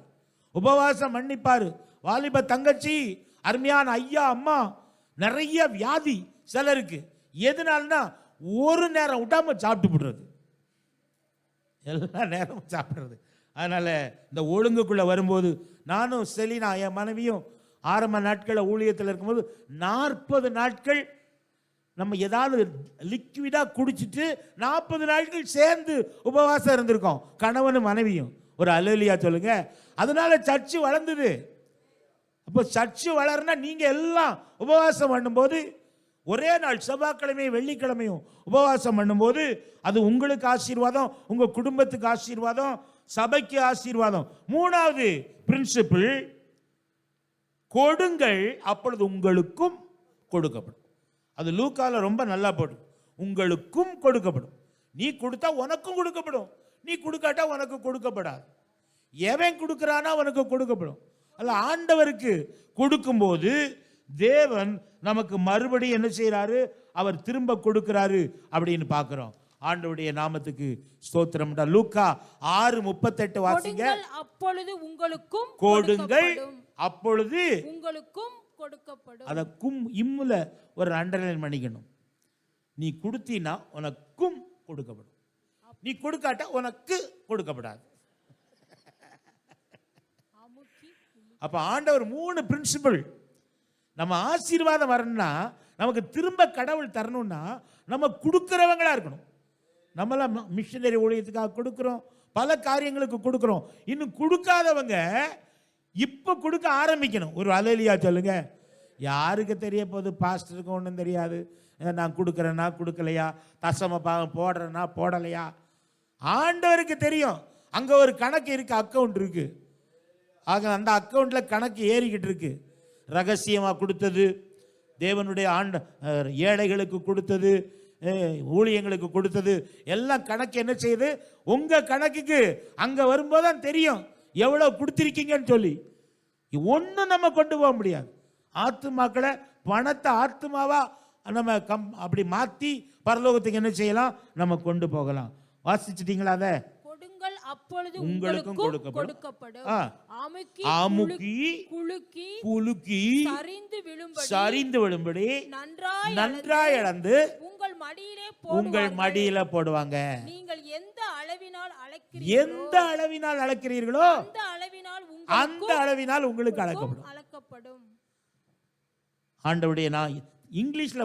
உபவாசம் மன்னிப்பாரு. வாலிப தங்கச்சி, அருமையான ஐயா அம்மா, நிறைய வியாதி சிலருக்கு. எதனால்னா ஒரு நேரம் விட்டாம சாப்பிட்டு போடுறது, எல்லா நேரமும் சாப்பிடுறது. அதனால இந்த ஒழுங்குக்குள்ள வரும்போது நானும் செலினா என் மனைவியும் ஆரம்ப நாட்களில் ஊழியத்தில் இருக்கும்போது 40 நாட்கள் நம்ம ஏதாவது லிக்விடா குடிச்சிட்டு 40 நாட்கள் சேர்ந்து உபவாசம் இருந்திருக்கோம், கணவனும் மனைவியும். ஒரு அல்லேலூயா சொல்லுங்க. அதனால சர்ச்சு வளர்ந்தது. அப்போ சர்ச்சு வளர்னா நீங்க எல்லாம் உபவாசம் பண்ணும்போது, ஒரே நாள் செவ்வாய்க்கிழமையும் வெள்ளிக்கிழமையும் உபவாசம் பண்ணும்போது அது உங்களுக்கு ஆசீர்வாதம், உங்க குடும்பத்துக்கு ஆசீர்வாதம், சபைக்கு ஆசீர்வாதம். 3வது பிரின்சிபிள், கொடுங்கள் அப்பொழுது உங்களுக்கும் கொடுக்கப்படும். அது லூக்கால ரொம்ப நல்லா போடும். உங்களுக்கும் கொடுக்கப்படும். நீ கொடுத்தா உனக்கும் கொடுக்கப்படும், நீ கொடுக்காட்டா உனக்கு கொடுக்கப்படாது. எவன் கொடுக்கிறானா அவனுக்கு கொடுக்கப்படும். அல்ல, ஆண்டவருக்கு கொடுக்கும்போது தேவன் நமக்கு மறுபடியும் என்ன செய்யறாரு, அவர் திரும்ப கொடுக்கிறாரு அப்படின்னு பார்க்கிறோம். ஆண்டவருடைய நாமத்துக்கு ஸ்தோத்திரம். லூக்கா 6:38 வாசிங்க. அப்பொழுது உங்களுக்கும் கொடுங்கள் அப்பொழுது உங்களுக்கும் கொடுக்கப்படும். அத கும் இம்முல ஒரு அண்டர்லைன் பண்ணிக்கணும். நீ கொடுத்தீனா உனக்கும் கொடுக்கப்படும், நீ கொடுக்காட்டா உனக்கு கொடுக்கப்படாது. அப்ப ஆண்டவர் 3 பிரின்சிபல். நம்ம ஆசீர்வாதம் வரணும்னா, நமக்கு திரும்ப கடவுள் தரணும்னா நம்ம கொடுக்கிறவங்களா இருக்கணும். நம்மளாம் மிஷனரி ஊழியத்துக்காக கொடுக்கிறோம், பல காரியங்களுக்கு கொடுக்கிறோம். இன்னும் கொடுக்காதவங்க இப்ப கொடுக்க ஆரம்பிக்கணும். ஒரு அல்லேலூயா சொல்லுங்க. யாருக்கு தெரிய போகுது? பாஸ்டருக்கு ஒன்றும் தெரியாது. நான் கொடுக்குறேன்னா கொடுக்கலையா, தசம பாகம் போடுறேன்னா போடலையா. ஆண்டவருக்கு தெரியும். அங்க ஒரு கணக்கு இருக்கு, அக்கவுண்ட் இருக்கு. ஆக அந்த அக்கவுண்ட்ல கணக்கு ஏறிக்கிட்டு இருக்கு. ரகசியமா கொடுத்தது, தேவனுடைய ஏழைகளுக்கு கொடுத்தது, ஊழியங்களுக்கு கொடுத்தது, எல்லாம் கணக்கு என்ன செய்யுது? உங்க கணக்குக்கு அங்க வரும்போதுதான் தெரியும் எவ்வளவு கொடுத்திருக்கீங்கன்னு சொல்லி. ஒன்னும் நம்ம கொண்டு போக முடியாது. ஆத்துமாக்களை, பணத்தை ஆத்துமாவா நம்ம அப்படி மாத்தி பரலோகத்துக்கு என்ன செய்யலாம்? நம்ம கொண்டு போகலாம். வாசிச்சிட்டீங்களா? அதை கொடுங்கள் அப்பொழுது உங்களுக்கும் கொடுக்கப்படும். அமுக்கி குலுக்கி சரிந்து விழும்படி நன்றாய் அளந்து உங்கள் மடியில போடுவாங்க. நீங்கள் எந்த அளவினால் அளக்கிறீர்களோ அந்த அளவினால் உங்களுக்கு அளக்கப்படும். ஆண்டவருடைய நான் இங்கிலீஷ்ல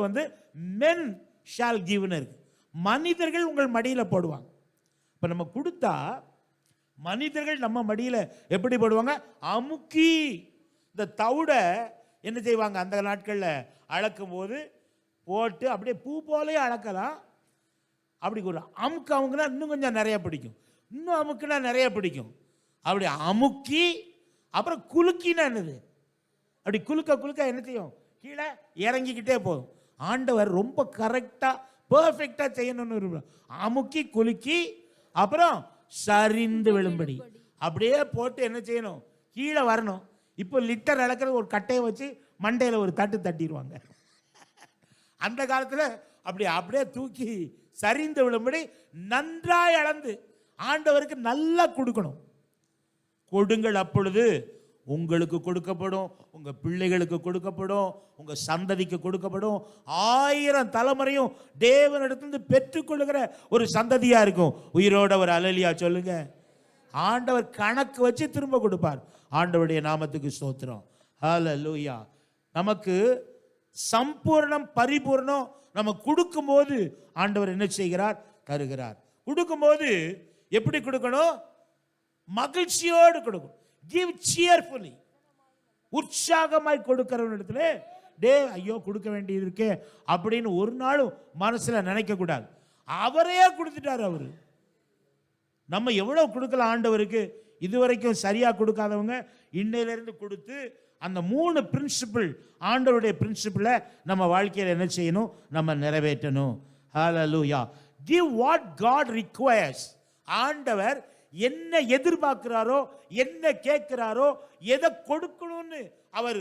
men shall give இருக்கு. மனிதர்கள் உங்கள் மடியில போடுவாங்க. இப்ப நம்ம கொடுத்தா மனிதர்கள் நம்ம மடியில எப்படி போடுவாங்க? அமுக்கி. இந்த தவிட என்ன செய்வாங்க? அந்த நாட்கள்ல அளக்கும் போது போட்டு அப்படியே பூ போலே அளக்கலாம். அப்படி ஒரு அமுக்கு அமுக்குனா இன்னும் கொஞ்சம் நிறைய பிடிக்கும், இன்னும் அமுக்குனா நிறைய பிடிக்கும். அப்படி அமுக்கி அப்புறம் குலுக்கினா என்னது, அப்படி குலுக்க குலுக்க என்ன செய்யும், கீழே இறங்கிக்கிட்டே போதும். ஆண்டவர் ரொம்ப கரெக்டாக பெர்ஃபெக்டாக செய்யணும்னு விரும்புகிறார். அமுக்கி குலுக்கி அப்புறம் சரிந்து விழும்படி அப்படியே போட்டு என்ன செய்யணும், கீழே வரணும். இப்போ லிட்டர் அளக்கிறது ஒரு கட்டையை வச்சு மண்டையில் ஒரு தட்டு தட்டிடுவாங்க. அந்த காலத்தில் அப்படியே தூக்கி சரிந்து விழும்படி நன்றாய் அளந்து ஆண்டவருக்கு நல்லா கொடுக்கணும். கொடுங்கள், அப்பொழுது உங்களுக்கு கொடுக்கப்படும், உங்க பிள்ளைகளுக்கு கொடுக்கப்படும், உங்க சந்ததிக்கு கொடுக்கப்படும். 1000 தலைமுறையும் தேவனிடத்திலிருந்து பெற்றுக்கொள்ளுகிற ஒரு சந்ததியா இருக்கும். உயிரோட ஒரு அல்லேலூயா சொல்லுங்க. ஆண்டவர் கணக்கு வச்சு திரும்ப கொடுப்பார். ஆண்டவருடைய நாமத்துக்கு ஸ்தோத்திரம். ஹல்லேலூயா. நமக்கு சம்பூர்ணம் பரிபூர்ணம் நம்ம கொடுக்கும்போது ஆண்டவர் என்ன செய்கிறார், தருகிறார். கொடுக்கும்போது எப்படி கொடுக்கணும், மகிழ்ச்சியோடு கொடுக்கணும். கிவ் சியர்ஃபுல்லி, உற்சாகமாய் கொடுக்கிறவனிடத்துல டே ஐயோ கொடுக்க வேண்டியது இருக்கே அப்படின்னு ஒரு நாளும் மனசுல நினைக்க கூடாது. அவரையே கொடுத்துட்டார். அவரு நம்ம எவ்வளவு கொடுக்கலாம் ஆண்டவருக்கு. இதுவரைக்கும் சரியா கொடுக்காதவங்க இன்னையிலிருந்து கொடுத்து அந்த 3 பிரின்சிபிள், ஆண்டவருடைய பிரின்சிபிளை நம்ம வாழ்க்கையில் என்ன செய்யணும், நம்ம நிறைவேற்றணும். Hallelujah. Give what God requires. ஆண்டவர் என்ன எதிர்பார்க்கிறாரோ, என்ன கேட்கிறாரோ, எதை கொடுக்கணும்னு அவர்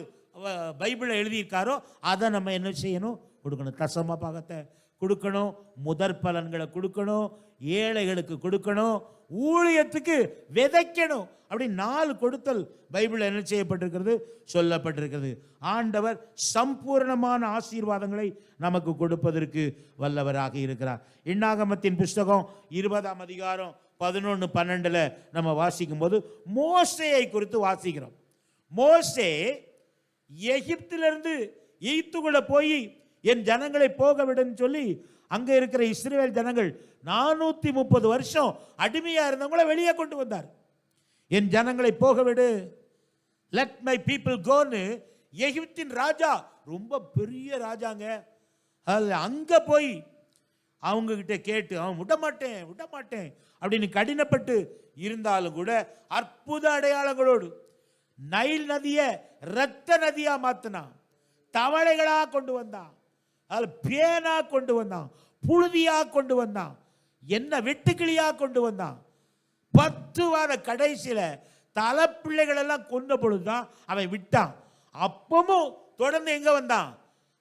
பைபிளை எழுதியிருக்காரோ அதை நம்ம என்ன செய்யணும், கொடுக்கணும். தசம பாகத்தை கொடுக்கணும், முதற் பலன்களை கொடுக்கணும், ஏழைகளுக்கு கொடுக்கணும், ஊழியத்துக்கு விதைக்கணும். அப்படி 4 கொடுத்தல் பைபிள் என்ன செய்யப்பட்டிருக்கிறது, சொல்லப்பட்டிருக்கிறது. ஆண்டவர் சம்பூர்ணமான ஆசீர்வாதங்களை நமக்கு கொடுப்பதற்கு வல்லவராக இருக்கிறார். என்னாகமத்தின் புஸ்தகம் 20ஆம் அதிகாரம் 11-12 நம்ம வாசிக்கும் போது மோசேயை குறித்து வாசிக்கிறோம். மோசே எகிப்திலிருந்து எகிப்துக்குள்ள போய் என் ஜனங்களை போக விடுன்னு சொல்லி அங்க இருக்கிற இஸ்ரவேல் ஜனங்கள் 430 வருஷம் அடிமையா இருந்தவங்கள வெளியே கொண்டு வந்தார். என் ஜனங்களை போக விடு, லெட் மை பீப்புள் கோன்னு எகிப்தின் ராஜா, ரொம்ப பெரிய ராஜாங்க, அங்க போய் அவங்க கிட்ட கேட்டு அவன் விட மாட்டேன் அப்படின்னு கடினப்பட்டு இருந்தாலும் கூட அற்புத அடையாளங்களோடு நைல் நதியை இரத்த நதியா மாத்தினான், தவளைகளா கொண்டு வந்தான், பேனா கொண்டு வந்தான், புழுதியா கொண்டு வந்தான், என்ன வெட்டுக்கிளியா கொண்டு வந்தான். 10 வார கடைசியில தலை பிள்ளைகள் எல்லாம் கொண்ட பொழுதுதான் அவன் விட்டான். அப்பவும் தொடர்ந்து எங்க வந்தான்,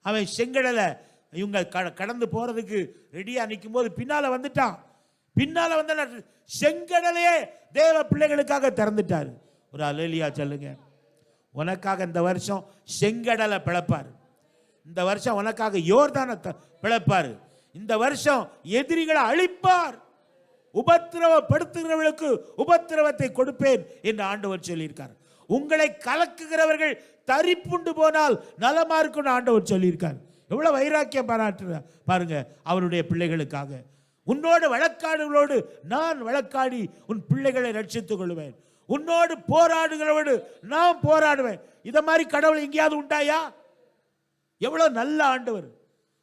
அவன் செங்கடலை இவங்க கடந்து போறதுக்கு ரெடியா நிற்கும் போது பின்னால வந்துட்டான். பின்னால வந்த செங்கடலையே தேவ பிள்ளைகளுக்காக திறந்துட்டார். ஒரு அல்லேலூயா சொல்லுங்க. உனக்காக இந்த வருஷம் செங்கடலை பிளப்பார். இந்த வருஷம் உனக்காக யோர்தானை பிளப்பார். இந்த வருஷம் எதிரிகளை அழிப்பார். உபத்திரவப்படுத்துகிறவர்களுக்கு உபத்திரவத்தை கொடுப்பேன் என்று ஆண்டவர் சொல்லியிருக்கார். உங்களை கலக்குகிறவர்கள் தரிப்புண்டு போனால் நலமா இருக்குன்னு ஆண்டவர் சொல்லியிருக்கார். எவ்வளவு வைராக்கியம் பாராட்டுற பாருங்க அவருடைய பிள்ளைகளுக்காக. உன்னோடு வழக்காடுகளோடு நான் வழக்காடி உன் பிள்ளைகளை ரட்சித்துக் கொள்வேன். உன்னோடு போராடுகிறவோடு நான் போராடுவேன். இத மாதிரி கடவுள் எங்கேயாவது உண்டாயா? எவ்வளவு நல்ல ஆண்டவர்.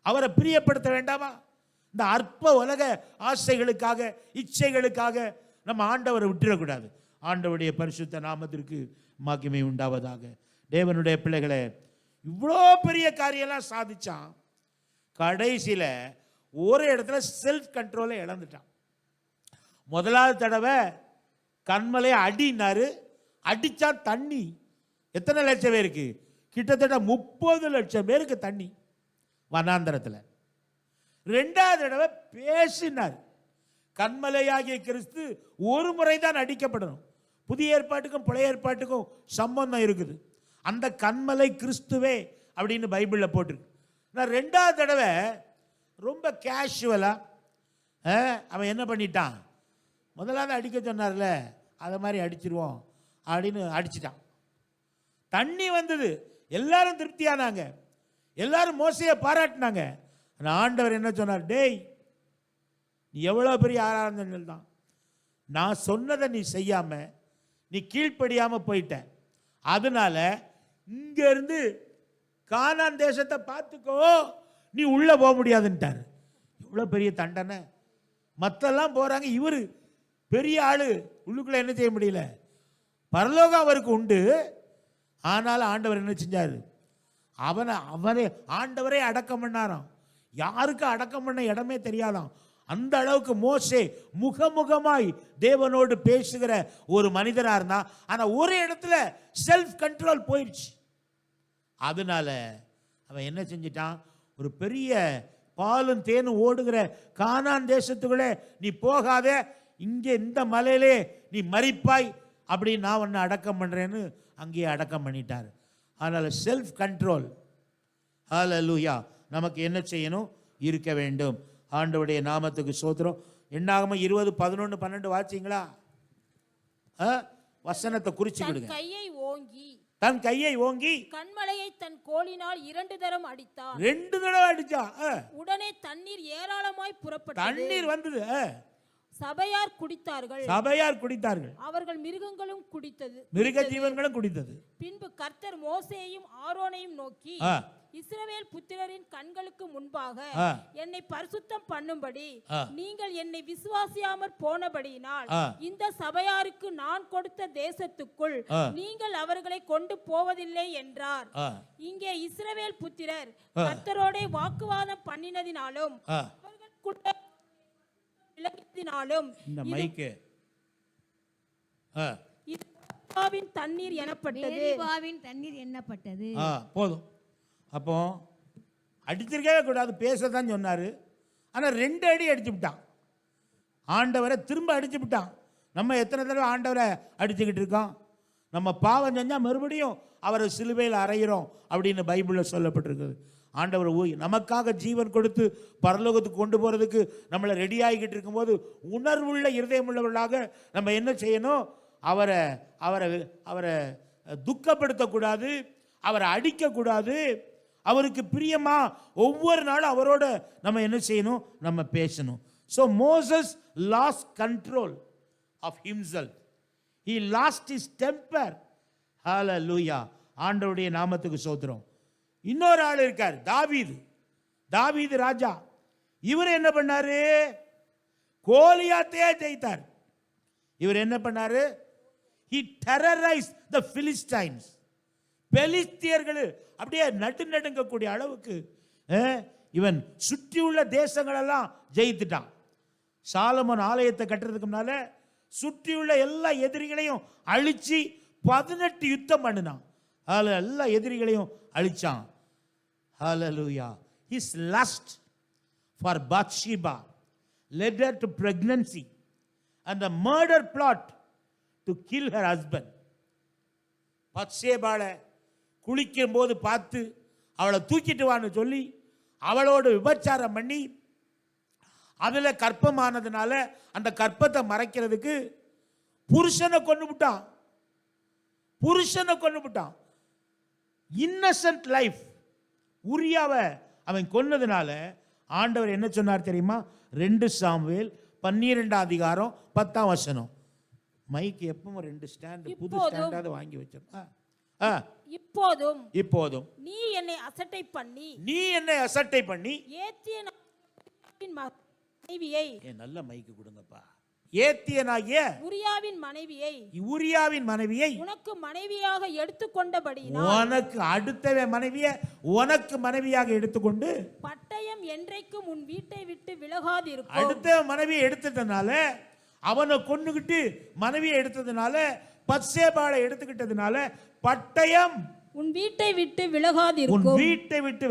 அவரை பிரியப்படுத்த வேண்டாமா? இந்த அற்ப உலக ஆசைகளுக்காக இச்சைகளுக்காக நம்ம ஆண்டவரை விட்டுறக்கூடாது. ஆண்டவருடைய பரிசுத்த நாமத்திற்கு மகிமை உண்டாவதாக. தேவனுடைய பிள்ளைகளை இவ்வளோ பெரிய காரியெல்லாம் சாதிச்சான். கடைசியில ஒரு இடத்துல செல்ஃப் கண்ட்ரோலை இழந்துட்டான். முதலாவது தடவை கண்மலையை அடினாரு, அடிச்சா தண்ணி எத்தனை லட்சம் பேருக்கு, கிட்டத்தட்ட 30 லட்சம் பேருக்கு தண்ணி வனாந்தரத்தில். 2வது தடவை பேசினார். கண்மலையாகிய கிறிஸ்து ஒரு முறை தான் அடிக்கப்படணும். புதிய ஏற்பாட்டுக்கும் பழைய ஏற்பாட்டுக்கும் சம்பந்தம் இருக்குது. அந்த கண்மலை கிறிஸ்துவே அப்படின்னு பைபிளில் போட்டிருக்கு. நான் 2வது தடவை ரொம்ப கேஷுவலா அவன் என்ன பண்ணிட்டான், முதலாவது அடிக்க சொன்னார்ல அதை மாதிரி அடிச்சிருவோம் அப்படின்னு அடிச்சிட்டான். தண்ணி வந்தது, எல்லாரும் திருப்தியானாங்க, எல்லாரும் மோசையை பாராட்டினாங்க. ஆண்டவர் என்ன சொன்னார், டேய் நீ எவ்வளோ பெரிய ஆராதனை தான், நான் சொன்னதை நீ செய்யாம நீ கீழ்ப்படியாம போயிட்ட, அதனால இங்க இருந்து கானான் தேசத்தை பார்த்துக்கோ, நீ உள்ள போக முடியாதுன்ட்டார். எவ்வளோ பெரிய தண்டனை. மத்தெல்லாம் போறாங்க, இவரு பெரிய ஆளு, உள்ளுக்குள்ள என்ன செய்ய முடியல. பரலோகம் அவருக்கு உண்டு, ஆனாலும் ஆண்டவர் என்ன செஞ்சாரு, அவனை ஆண்டவரே அடக்கம் பண்ணாராம். யாருக்கு அடக்கம் பண்ண இடமே தெரியாதாம். அந்த அளவுக்கு மோசே முகமுகமாய் தேவனோடு பேசுகிற ஒரு மனிதரா இருந்தா. ஆனா ஒரு இடத்துல செல்ஃப் கண்ட்ரோல் போயிடுச்சு. அதனால அவன் என்ன செஞ்சிட்டான், ஒரு பெரிய பாலும் தேனும் ஓடுகிற கானான் தேசத்துக்குள்ளே நீ போகாத, இங்கே இந்த மலையிலே நீ மரிப்பாய், அப்படி நான் உன்னை அடக்கம் பண்றேன்னு அங்கேயே அடக்கம் பண்ணிட்டார். அதனால செல்ஃப் கண்ட்ரோல், ஹல்லேலூயா, நமக்கு என்ன செய்யணும், இருக்க வேண்டும். ஆண்டவருடைய நாமத்துக்கு ஸ்தோத்திரம். என்னாகமம் 20, 11, 12 வாசிங்களா? வசனத்தை குறிச்சுக்கிடுங்க. தன் கையை ஓங்கி கண்மலையை தன் கோலினால் 2 தரம் அடித்தான். 2 தடவை அடிச்சா. உடனே தண்ணீர் ஏராளமாய் புறப்பட்டது. தண்ணீர் வந்தது. சபையார் குடித்தார்கள். அவர்கள் மிருகங்களும் குடித்தது. மிருக ஜீவன்களும் குடித்தது. பின்பு கர்த்தர் மோசேயையும் ஆரோனையும் நோக்கி, இஸ்ரவேல் புத்திரரின் கண்களுக்கு முன்பாக என்னை பரிசுத்தம் பண்ணும்படி நீங்கள் என்னை விசுவாசியாமற் போனபடியினால் இந்த சபையாருக்கு நான் கொடுத்த தேசத்துக்குள் நீங்கள் அவர்களை கொண்டு போவதில்லை என்றார். இங்கே இஸ்ரவேல் புத்திரர் கர்த்தரோடே வாக்குவாதம் பண்ணினதினாலும் இந்த மைக்கு தண்ணீர் எண்ணப்பட்டது. போதும். அப்போ அடிச்சிருக்கவே கூடாது, பேசத்தான் சொன்னாரு. ஆனா 2 அடி அடிச்சு விட்டான். ஆண்டவரை திரும்ப அடிச்சு விட்டான். நம்ம எத்தனை தடவை ஆண்டவரை அடிச்சுக்கிட்டு இருக்கோம்? நம்ம பாவம் செஞ்சா மறுபடியும் அவரை சிலுவையில் அறையிறோம் அப்படின்னு பைபிளில் சொல்லப்பட்டிருக்குது. ஆண்டவர் நமக்காக ஜீவன் கொடுத்து பரலோகத்துக்கு கொண்டு போறதுக்கு நம்மளை ரெடி ஆகிக்கிட்டு இருக்கும்போது உணர்வுள்ள இருதயம் உள்ளவர்களாக நம்ம என்ன செய்யணும், அவரை அவரை அவரை துக்கப்படுத்தக்கூடாது, அவரை அடிக்கக்கூடாது. அவருக்கு பிரியமா ஒவ்வொரு நாளும் அவரோட நம்ம என்ன செய்யணும், நம்ம பேசணும். So Moses lost control of himself. He lost his temper. Hallelujah. ஆண்டவருடைய நாமத்துக்கு ஸ்தோத்திரம். இன்னொரு ஆள் இருக்கார், தாவீது ராஜா. இவர் என்ன பண்ணாரு, கோலியாத்தையே ஜெயித்தார். இவர் என்ன பண்ணாரு, he terrorized the Philistines. பெலிஸ்தியர்கள் அப்படியே நடுநடுங்கக்கூடிய அளவுக்கு இவன் சுற்றியுள்ள தேசங்களெல்லாம் ஜெயித்துட்டான். சாலமோன் ஆலயத்தை கட்டுறதுக்கு முன்னால சுற்றியுள்ள எல்லா எதிரிகளையும் அழிச்சு 18 யுத்தம் பண்ணினான். எல்லா எதிரிகளையும் அழிச்சான். Hallelujah. His lust for Bathsheba led her to pregnancy and the murder plot to kill her husband. பத்சேபாளை குளிக்கும் போது பார்த்து அவளை தூக்கிட்டு வான்னு சொல்லி அவளோடு விபச்சாரம் பண்ணி அதுல கற்பமானதுனால அந்த கற்பத்தை மறைக்கிறதுக்கு புருஷனை கொண்டு விட்டான். Innocent life. உரியாவை அவன் கொன்னதுனால ஆண்டவர் என்ன சொன்னார் தெரியுமா? 2 சாமுவேல் 12:10. மைக் எப்பவும் 2 ஸ்டாண்ட், புது ஸ்டாண்டாவது வாங்கி வச்சிருக்கேன். இப்போதும் நீ என்னை அசட்டை பண்ணி ஏத்தியனாகிய மனைவியை, நல்ல மைக்கு கொடுங்கப்பா, ஏத்தியனாகிய உரியாவின் மனைவியை உனக்கு மனைவியாக எடுத்துக்கொண்டபடியினால், உனக்கு அடுத்தவன் மனைவியை உனக்கு மனைவியாக எடுத்துக்கொண்டு பட்டயம் என்றைக்கும் உன் வீட்டை விட்டு விலகாதிருக்கும். அடுத்த மனைவியை எடுத்துட்டனால, அவனை கொன்னுகிட்டு மனைவியை எடுத்ததுனால, பத்சேபாளை எடுத்துக்கிட்டதுனால பட்டயம் உன் வீட்டை விட்டு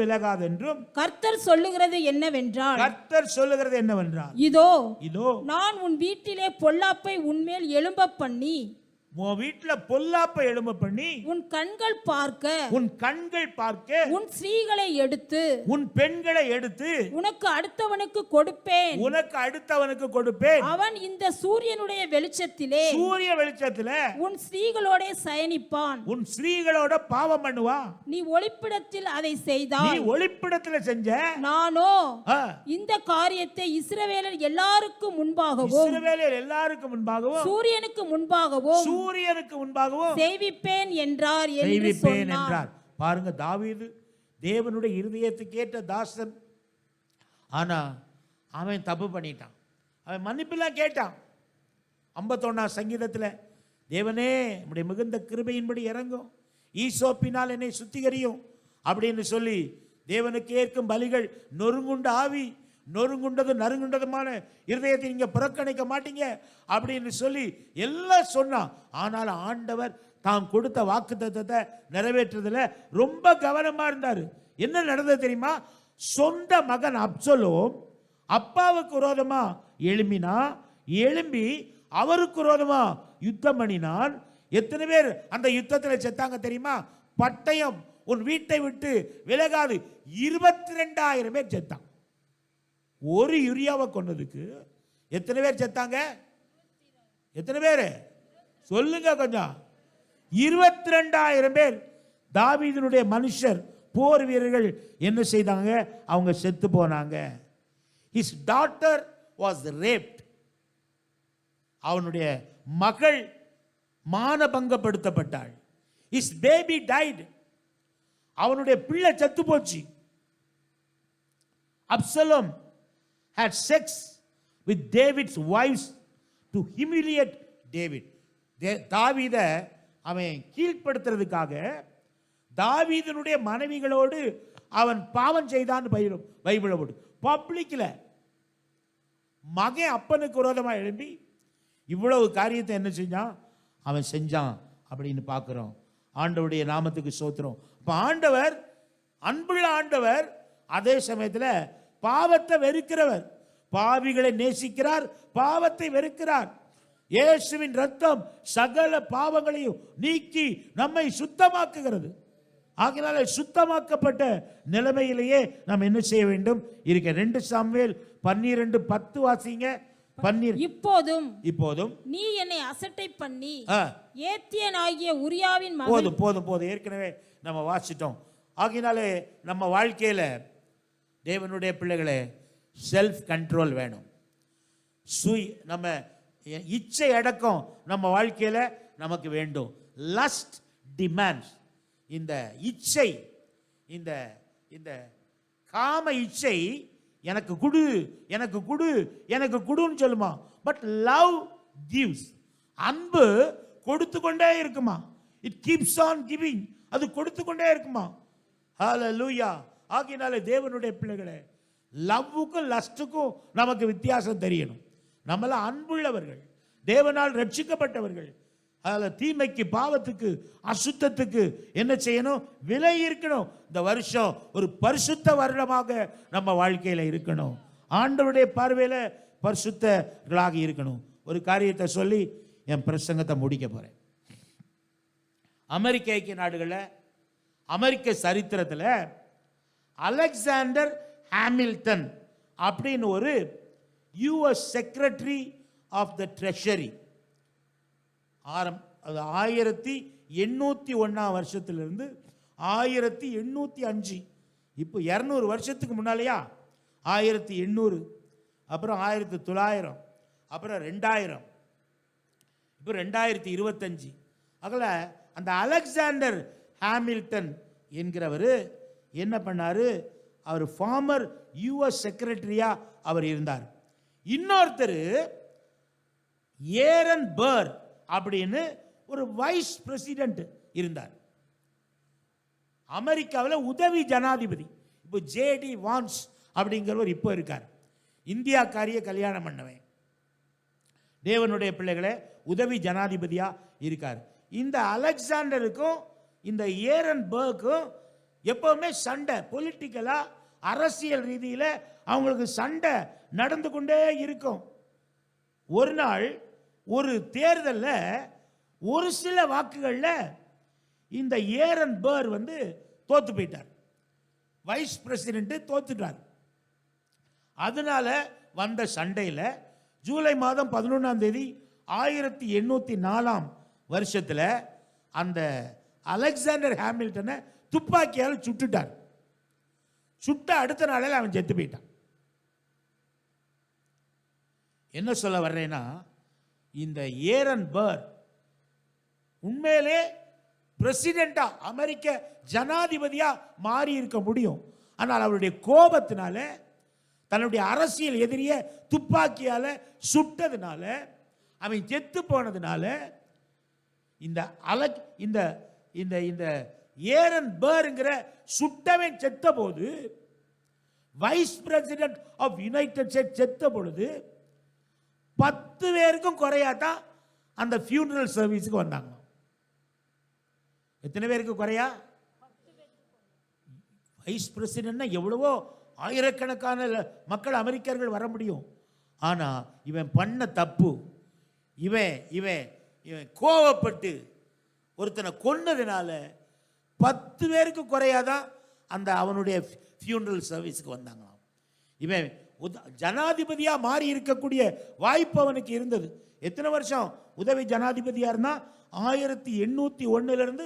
விலகாது என்றும் கர்த்தர் சொல்லுகிறது என்னவென்றால், இதோ நான் உன் வீட்டிலே பொல்லாப்பை உன்மேல் எழும்ப பண்ணி, உன் வீட்டுல பொல்லாப்பை எழும்ப பண்ணி, உன் கண்கள் பார்க்க உன் ஸ்திரீகளை எடுத்து உன் பெண்களை எடுத்து உனக்கு அடுத்தவனுக்கு கொடுப்பேன். அவன் இந்த சூரிய வெளிச்சத்திலே உன் ஸ்திரீகளோட சயனிப்பான். உன் ஸ்திரீகளோட பாவம் பண்ணுவான். நீ ஒளிப்பிடத்தில் அதை செய்தால், நீ ஒளிப்பிடத்தில் செஞ்ச, நானோ இந்த காரியத்தை இஸ்ரவேலர் எல்லாருக்கும் முன்பாகவும் சூரியனுக்கு முன்பாகவும் செய்விப்பேன் என்றார். பாருங்க, தாவீது தேவனுடைய இருதயத்துக்கு ஏற்ற தாசன். ஆனா அவன் தப்பு பண்ணிட்டான். அவன் மன்னிப்பெல்லாம் கேட்டான். 51 சங்கீதத்தில், தேவனே உம்முடைய மிகுந்த கிருபையின்படி இறங்கும், ஈசோப்பினால் என்னை சுத்திகரியும் அப்படின்னு சொல்லி தேவனுக்கு ஏற்கும் பலிகள் நொறுங்குண்ட ஆவி, நொறுங்குண்டது நறுங்குண்டதுமான இருதயத்தை நீங்க புறக்கணிக்க மாட்டீங்க அப்படின்னு சொல்லி எல்லாம் சொன்னான். ஆனால் ஆண்டவர் தாம் கொடுத்த வாக்குத்தத்தத்தை நிறைவேற்றுறதுல ரொம்ப கவனமா இருந்தார். என்ன நடந்தது தெரியுமா? சொந்த மகன் அப்சலோம் அப்பாவுக்கு விரோதமா எழும்பி அவருக்கு விரோதமா யுத்தம் பண்ணினான். எத்தனை பேர் அந்த யுத்தத்தில் செத்தாங்க தெரியுமா? பட்டயம் உன் வீட்டை விட்டு விலகாது 22,000 பேர் செத்தாங்க. ஒரு யூரியாவை கொண்டதுக்கு எத்தனை பேர் செத்தாங்க? எத்தனை பேர் சொல்லுங்க கொஞ்சம். 22,000 பேர். தாவீதினுடைய மனுஷர் போர் வீரர்கள் என்ன செய்தாங்க? அவங்க செத்து போனாங்க. His daughter was raped. அவனுடைய மகள் மானபங்கப்படுத்தப்பட்டாள். His baby died. அவனுடைய பிள்ளை செத்து போச்சு. Absalom had sex with David's wives to humiliate David. தாவீதை அவன் கீழ்ப்படுத்துறதுக்காக தாவீதினுடைய மனைவிகளோடு அவன் பாவம் செய்தான் பைபிளோடு பப்ளிக்ல. மகன் அப்பனுக்கு விரோதமாக எழும்பி இவ்வளவு காரியத்தை என்ன செஞ்சான்? அவன் செஞ்சான் அப்படின்னு பார்க்கிறோம். ஆண்டவருடைய நாமத்துக்கு ஸ்தோத்திரம். அப்ப ஆண்டவர், அன்புள்ள ஆண்டவர், அதே சமயத்தில் பாவத்தை வெறுக்கிறவர். பாவிகளை நேசிக்கிறார், பாவத்தை வெறுக்கிறார். இயேசுவின் ரத்தம் சகல பாவங்களையும் நீக்கி நம்மை சுத்தமாக்குகிறது. ஆகையால சுத்தமாக்கப்பட்ட நிலைமையிலேயே நாம் என்ன செய்ய வேண்டும் இருக்க. 2 சாமுவேல் 12:10 வாசிங்க. இப்போதும் நீ என்னை அசட்டை பண்ணி ஏத்தியன் ஆகிய உரியாவின் மகன். போதும் ஏற்கனவே நம்ம வாசிட்டோம். ஆகையினாலே நம்ம வாழ்க்கையில தேவனுடைய பிள்ளைகளே செல்ஃப் கண்ட்ரோல் வேணும். நம்ம இச்சை அடக்கம் நம்ம வாழ்க்கையில நமக்கு வேண்டும். லஸ்ட் டிமாண்ட்ஸ், இந்த இச்சை, இந்த காம இச்சை எனக்கு குடு எனக்கு குடு எனக்கு குடுன்னு சொல்லுமா. பட் லவ் கிவ்ஸ், அன்பு கொடுத்து கொண்டே இருக்குமா. இட் கீப்ஸ் ஆன் கிவிங், அது கொடுத்து கொண்டே இருக்குமா. ஹல்லேலூயா. ஆகையினாலே தேவனுடைய பிள்ளைகளே, லவ்வுக்கும் லஸ்டுக்கும் நமக்கு வித்தியாசம் தெரியணும். நம்மள அன்புள்ளவர்கள், தேவனால் ரட்சிக்கப்பட்டவர்கள். அதில் தீமைக்கு, பாவத்துக்கு, அசுத்தத்துக்கு என்ன செய்யணும்? விலை இருக்கணும். இந்த வருஷம் ஒரு பரிசுத்த வருடமாக நம்ம வாழ்க்கையில் இருக்கணும். ஆண்டவருடைய பார்வையில் பரிசுத்தர்களாக இருக்கணும். ஒரு காரியத்தை சொல்லி என் பிரசங்கத்தை முடிக்க போறேன். அமெரிக்க ஐக்கிய நாடுகளில், அமெரிக்க சரித்திரத்தில் அலெக்சாண்டர் ஹாமில்டன் அப்படின்னு ஒரு US secretary of the treasury, 1801 வருஷத்திலிருந்து 1805, இப்போ 200 வருஷத்துக்கு முன்னாலேயா, 1800, அப்புறம் 1900, அப்புறம் 2000, இப்போ 2025. அதில் அந்த அலெக்சாண்டர் ஹாமில்டன் என்கிறவர் என்ன பண்ணாரு? அவர் ஃபார்மர் US செக்ரட்டரியா அவர் இருந்தார். இன்னொருத்தர் ஏரன் பர் அப்படின்னு ஒரு வைஸ் பிரசிடென்ட் இருந்தார். அமெரிக்காவில் உதவி ஜனாதிபதி. இப்போ JD வான்ஸ் அப்படிங்கிறவர் இப்போ இருக்கார். இந்தியாக்காரிய கல்யாணம் பண்ணவன், தேவனுடைய பிள்ளைகளை உதவி ஜனாதிபதியா இருக்கார். இந்த அலெக்சாண்டருக்கும் இந்த ஏரன் பர்க்கும் எப்பவுமே சண்டை, பொலிட்டிக்கலா, அரசியல் ரீதியில் அவங்களுக்கு சண்டை நடந்து கொண்டே இருக்கும். ஒரு நாள் ஒரு தேர்தலில் ஒரு சில வாக்குகளில் இந்த ஏரன் பர் தோத்து போயிட்டார். வைஸ் பிரசிடென்ட் தோத்துட்டார். அதனால வந்த சண்டையில் ஜூலை மாதம் 11ஆம் தேதி 1804 வருஷத்தில் அந்த அலெக்சாண்டர் ஹாமில்டனை துப்பாக்கியால் சுட்டுட்டார். சுட்ட அடுத்த நாளில் அவன் செத்து போயிட்டான். என்ன சொல்ல வர்றேன்னா, இந்த ஏரன் பர் உண்மையிலே பிரசிடென்டா, அமெரிக்க ஜனாதிபதியா மாறி இருக்க முடியும். ஆனால் அவருடைய கோபத்தினால தன்னுடைய அரசியல் எதிரிய துப்பாக்கியால சுட்டதுனால, அவன் செத்து போனதுனால, இந்த இந்த இந்த இந்த ஏரன் பர்ங்கிற சுட்டவன் செத்த போது, vice president of United States செத்த பொழுது 10 பேருக்கும் குறையாதான் அந்த ஃபியூனரல் சர்வீஸுக்கு வந்தாங்க. எத்தனை பேருக்கு குறையா? வைஸ் பிரசிடென்ட்னா எவ்வளவோ ஆயிரக்கணக்கான மக்கள் அமெரிக்கர்கள் வர முடியும். ஆனா இவன் பண்ண தப்பு, இவன் இவன் இவன் கோவப்பட்டு ஒருத்தனை கொன்னதுனால 10 பேருக்கு குறையாதான் அந்த அவனுடைய ஃபியூனரல் சர்வீஸுக்கு வந்தாங்களாம். இவன் ஜனாதிபதியா மாறி இருக்கக்கூடிய வாய்ப்பு அவனுக்கு இருந்தது. எத்தனை வருஷம் உதவி ஜனாதிபதியா இருந்தா? 1801 இருந்து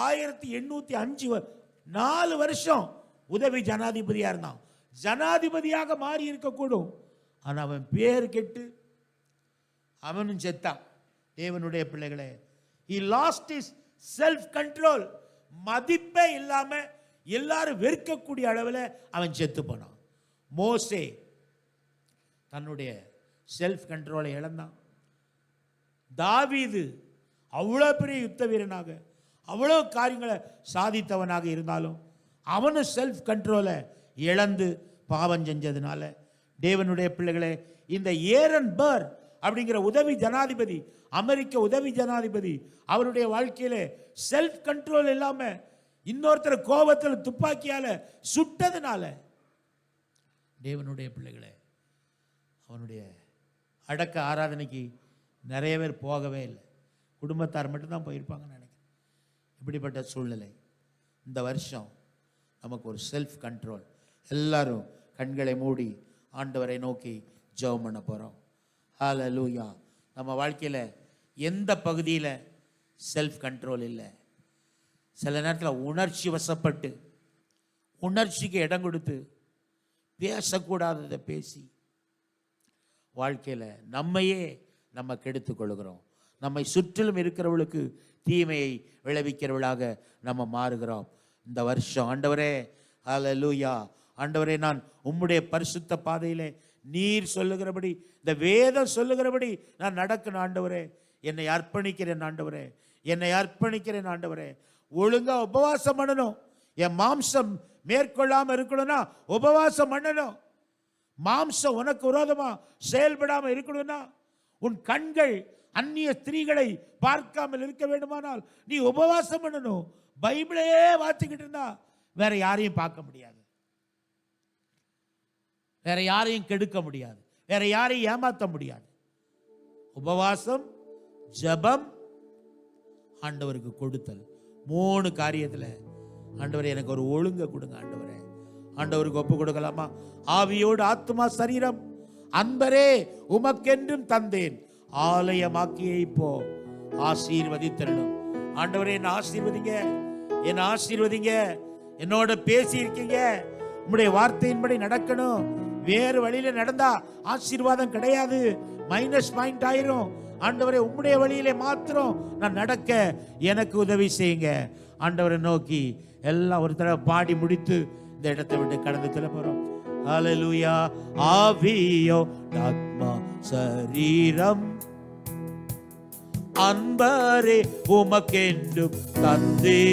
1805 4 வருஷம் உதவி ஜனாதிபதியா இருந்தான். ஜனாதிபதியாக மாறி இருக்கக்கூடும். ஆனா அவன் பேர் கெட்டு அவனும் செத்தான். தேவனுடைய பிள்ளைகளே, he lost his self control. மதிப்பே இல்லாம எல்லாரும் வெறுக்கக்கூடிய அளவில் அவன் செத்து போனான். மோசே தன்னுடைய செல்ஃப் கண்ட்ரோலை இழந்தான். தாவீது அவ்வளோ பெரிய யுத்த வீரனாக அவ்வளோ காரியங்களை சாதித்தவனாக இருந்தாலும் அவனும் செல்ஃப் கண்ட்ரோலை இழந்து பாவம் செஞ்சதுனால, தேவனுடைய பிள்ளைகளே, இந்த ஏரன் பர் அப்படிங்கிற உதவி ஜனாதிபதி, அமெரிக்க உதவி ஜனாதிபதி, அவருடைய வாழ்க்கையில செல்ஃப் கண்ட்ரோல் இல்லாம இன்னொருத்தர் கோபத்தில் துப்பாக்கியால சுட்டதுனால, தேவனுடைய பிள்ளைகளே, அவனுடைய அடக்க ஆராதனைக்கு நிறைய பேர் போகவே இல்லை. குடும்பத்தார் மட்டும்தான் போயிருப்பாங்கன்னு நினைக்கிறேன். இப்படிப்பட்ட சூழ்நிலை. இந்த வருஷம் நமக்கு ஒரு செல்ஃப் கண்ட்ரோல். எல்லாரும் கண்களை மூடி ஆண்டவரை நோக்கி ஜெபம் பண்ண போகிறோம். ஹல்லேலூயா. நம்ம வாழ்க்கையில் எந்த பகுதியில் செல்ஃப் கண்ட்ரோல் இல்லை? சில நேரத்தில் உணர்ச்சி வசப்பட்டு உணர்ச்சிக்கு இடம் கொடுத்து பேசக்கூடாததை பேசி வாழ்க்கையில் நம்மையே நம்ம கெடுத்து கொள்கிறோம். நம்மை சுற்றிலும் இருக்கிறவர்களுக்கு தீமையை விளைவிக்கிறவர்களாக நம்ம மாறுகிறோம். இந்த வருஷம் ஆண்டவரே, ஹல்லேலூயா, ஆண்டவரே, நான் உம்முடைய பரிசுத்த பாதையிலே நீர் சொல்லுகிறபடி, இந்த வேதம் சொல்லுகிறபடி நான் நடக்கணும் ஆண்டவரே. என்னை அர்ப்பணிக்கிறேன் ஆண்டவரே, என்னை அர்ப்பணிக்கிறேன் ஆண்டவரே. ஒழுங்கா உபவாசம் பண்ணணும். என் மாம்சம் மேற்கொள்ளாம இருக்கணும்னா உபவாசம் பண்ணணும். மாம்சம் உனக்கு விரோதமா செயல்படாம இருக்கணும்னா, உன் கண்கள் அந்நிய ஸ்திரீகளை பார்க்காமல் இருக்க வேண்டுமானால் நீ உபவாசம் பண்ணணும். பைபிளையே வாசிக்கிட்டு இருந்தா வேற யாரையும் பார்க்க முடியாது, வேற யாரையும் கெடுக்க முடியாது, வேற யாரையும் ஏமாற்ற முடியாது. உபவாசம், ஜெபம், ஆண்டவருக்கு கொடுத்தல். 3 காரியத்தில் ஆண்டவரே எனக்கு ஒரு ஒழுங்க கொடுங்க ஆண்டவரே. ஆண்டவருக்கு ஒப்பு கொடுக்கலாமா? ஆவியோடு ஆத்துமா சரீரம் அன்பரே உமக்கென்றும் தந்தேன், ஆலயமாக்கியே இப்போ ஆசீர்வதித்தரணும். ஆண்டவரே, என்ன ஆசீர்வதிங்க, என்ன ஆசீர்வதிங்க. என்னோட பேசி இருக்கீங்க, உம்முடைய வார்த்தையின்படி நடக்கணும். வேறு வழியில நடந்தா ஆசீர்வாதம் கிடையாது, மைனஸ் பாயிண்ட் ஆயிரும். ஆண்டவரே, உம்முடைய வழியிலே மாத்திரம் நான் நடக்க எனக்கு உதவி செய்யுங்க. ஆண்டவரை நோக்கி எல்லாம் ஒரு தடவை பாடி முடித்து இந்த இடத்தை விட்டு கடந்து செல்ல போறோம். ஹல்லேலூயா. ஆவியோ ஆத்மா சரீரம் அன்பரே உமக்கென்றும் தந்தே,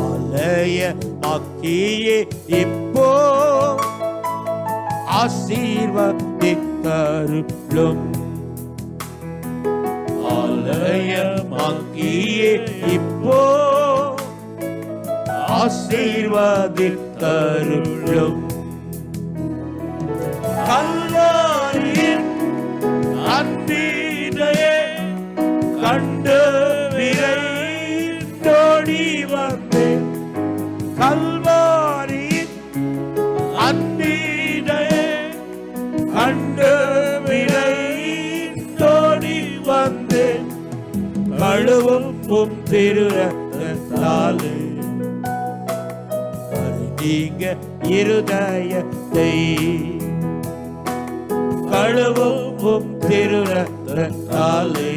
ஆலயமாக்கியே இப்போ ஆசீர்வதித்தருளும். ஆலயமாக்கியே இப்போ ஆசீர்வதித்தருளும். கல்வாரியின் அன்பினையே கண்டு விரைந்தோடி வந்தேன். கல்வாரியின் அன்பினையே கண்டு விரைந்தோடி வந்தேன். கழுவும் திருரத்தாலே நீங்க இருதயத்தை, கழுவும் திருரத்தாலே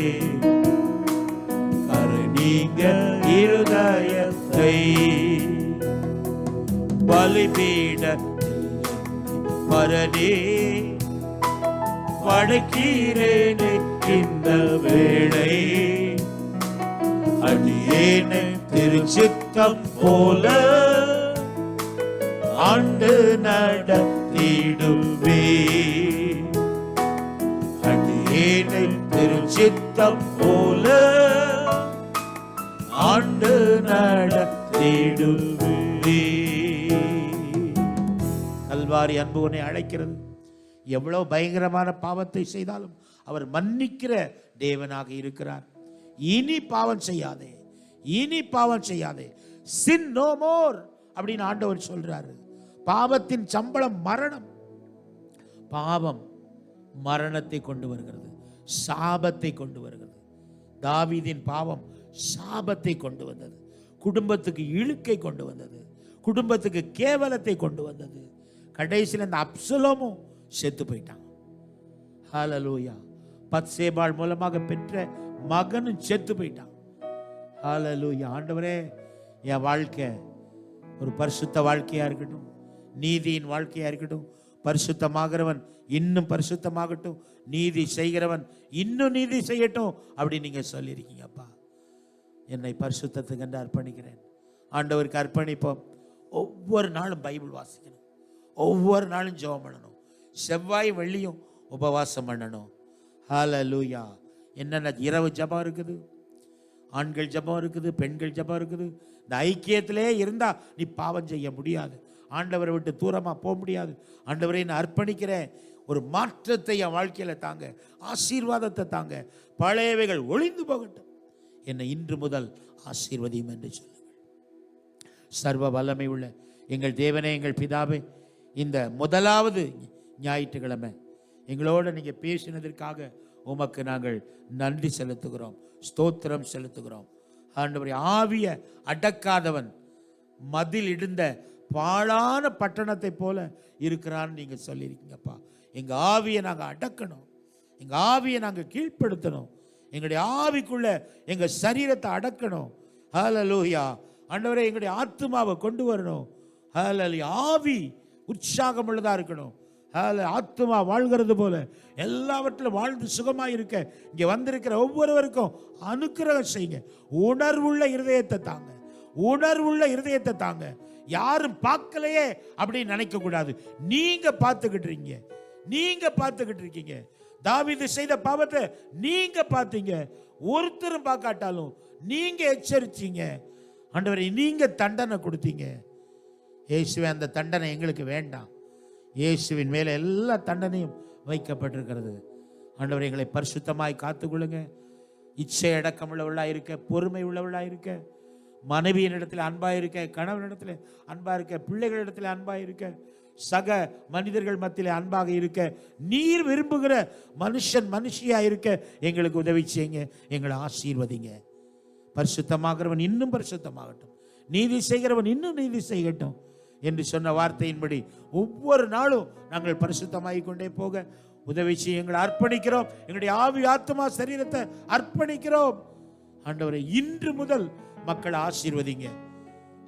நீங்க இருதயத்தை. பலிபீட பரனே படைக்கிறேனே இந்த வேளை, அடியேனை திருச்சித்தம் போல ஆண்டு நடத்திடுவே. அடியேனை திருச்சித்தம் போல ஆண்டு நடத்திடுவே. கல்வாரி அன்பு உன்னை அழைக்கிறது. எவ்வளவு பயங்கரமான பாவத்தை செய்தாலும் அவர் மன்னிக்கிற தேவனாக இருக்கிறார். இனி பாவம் செய்யாதே, இனி பாவம் செய்யாதே. sin no more அப்படின்னு ஆண்டவர் சொல்றாரு. பாவத்தின் சம்பளம் மரணம். பாவம் மரணத்தை கொண்டு வருகிறது, சாபத்தை கொண்டு வருகிறது. தாவீதின் பாவம் சாபத்தை கொண்டு வந்தது, குடும்பத்துக்கு இழுக்கை கொண்டு வந்தது, குடும்பத்துக்கு கேவலத்தை கொண்டு வந்தது. கடைசியில் அந்த அப்சலோமும் செத்து போயிட்டான். ஹல்லேலூயா. பத்சேபாள் மூலமாக பெற்ற மகனும் செத்து போயிட்டான். ஹல்லேலூயா. ஆண்டவரே, என் வாழ்க்கை ஒரு பரிசுத்த வாழ்க்கையா இருக்கட்டும், நீதியின் வாழ்க்கையா இருக்கட்டும். பரிசுத்தமாகிறவன் இன்னும் பரிசுத்தமாகட்டும், நீதி செய்கிறவன் இன்னும் நீதி செய்யட்டும் அப்படி நீங்க சொல்லியிருக்கீங்க. அப்பா, என்னை பரிசுத்தத்துக்கு என்று அர்ப்பணிக்கிறேன். ஆண்டவருக்கு அர்ப்பணிப்போம். ஒவ்வொரு நாளும் பைபிள் வாசிக்கணும், ஒவ்வொரு நாளும் ஜெபம் பண்ணணும், செவ்வாய் வெள்ளியும் உபவாசம் பண்ணணும். ஹல்லேலூயா. என்னென்ன இரவு ஜெபம் இருக்குது, ஆண்கள் ஜெபம் இருக்குது, பெண்கள் ஜெபம் இருக்குது. இந்த ஐக்கியத்திலே இருந்தா நீ பாவம் செய்ய முடியாது, ஆண்டவரை விட்டு தூரமா போக முடியாது. ஆண்டவரை நான் அர்ப்பணிக்கிறேன், ஒரு மாற்றத்தை என் வாழ்க்கையில தாங்க, ஆசீர்வாதத்தை தாங்க, பழையவைகள் ஒளிந்து போகட்டும், என்னை இன்று முதல் ஆசீர்வதியும் என்று சொல்லுங்கள். சர்வ வல்லமை உள்ள எங்கள் தேவனே, எங்கள் பிதாவே, இந்த முதலாவது ஞாயிற்றுக்கிழமை எங்களோட நீங்க பேசினதற்காக உமக்கு நாங்கள் நன்றி செலுத்துகிறோம், ஸ்தோத்திரம் செலுத்துகிறோம். ஆண்டவரே, ஆவிய அடக்காதவன் மதில் இடிந்த பாழான பட்டணத்தை போல இருக்கிறான்னு நீங்க சொல்லியிருக்கீங்கப்பா. எங்க ஆவியை நாங்க அடக்கணும், எங்க ஆவியை நாங்க கீழ்ப்படுத்தணும், எங்களுடைய ஆவிக்குள்ள எங்க சரீரத்தை அடக்கணும். ஹல்லேலூயா. ஆண்டவரே, எங்களுடைய ஆத்துமாவை கொண்டு வரணும். ஹல்லேலூயா. ஆவி உற்சாகம் உள்ளதா இருக்கணும். ஆத்துமா வாழ்கிறது போல எல்லாவற்றிலும் வாழ்ந்து சுகமாக இருக்க இங்க வந்திருக்கிற ஒவ்வொருவருக்கும் அனுக்கிரகம் செய்யுங்க. உணர்வுள்ள இருதயத்தை தாங்க, உணர்வுள்ள இருதயத்தை தாங்க. யாரும் பார்க்கலையே அப்படின்னு நினைக்க கூடாது. நீங்க பார்த்துக்கிட்டு இருக்கீங்க, நீங்க பார்த்துக்கிட்டு இருக்கீங்க. தாவீது செய்த பாவத்தை நீங்க பார்த்தீங்க, ஒருத்தரும் பார்க்காட்டாலும் நீங்க எச்சரிச்சீங்க. ஆண்டவரே, நீங்க தண்டனை கொடுத்தீங்க. இயேசுவே, அந்த தண்டனை எங்களுக்கு வேண்டாம். இயேசுவின் மேலே எல்லா தண்டனையும் வைக்கப்பட்டிருக்கிறது. ஆண்டவரே, எங்களை பரிசுத்தமாய் காத்துக்கொள்ளுங்க. இச்சை அடக்கம் உள்ளவளாக இருக்க, பொறுமை உள்ளவளாக இருக்க, மனைவியின் இடத்துல அன்பா இருக்க, கணவனிடத்துல அன்பா இருக்க, பிள்ளைகளிடத்துல அன்பா இருக்க, சக மனிதர்கள் மத்தியிலே அன்பாக இருக்க, நீர் விரும்புகிற மனுஷன் மனுஷியா இருக்க எங்களுக்கு உதவி செய்யுங்க, எங்களை ஆசீர்வதிங்க. பரிசுத்தமாகிறவன் இன்னும் பரிசுத்தமாகட்டும், நீதி செய்கிறவன் இன்னும் நீதி செய்யட்டும் என்று சொன்ன வார்த்தையின்படி ஒவ்வொரு நாளும் நாங்கள் பரிசுத்தமாகிக் கொண்டே போக உதவி செய்ய எங்களை அர்ப்பணிக்கிறோம். எங்களுடைய ஆவி, ஆத்மா, சரீரத்தை அர்ப்பணிக்கிறோம். ஆண்டவரை, இன்று முதல் மக்களை ஆசீர்வதிங்க.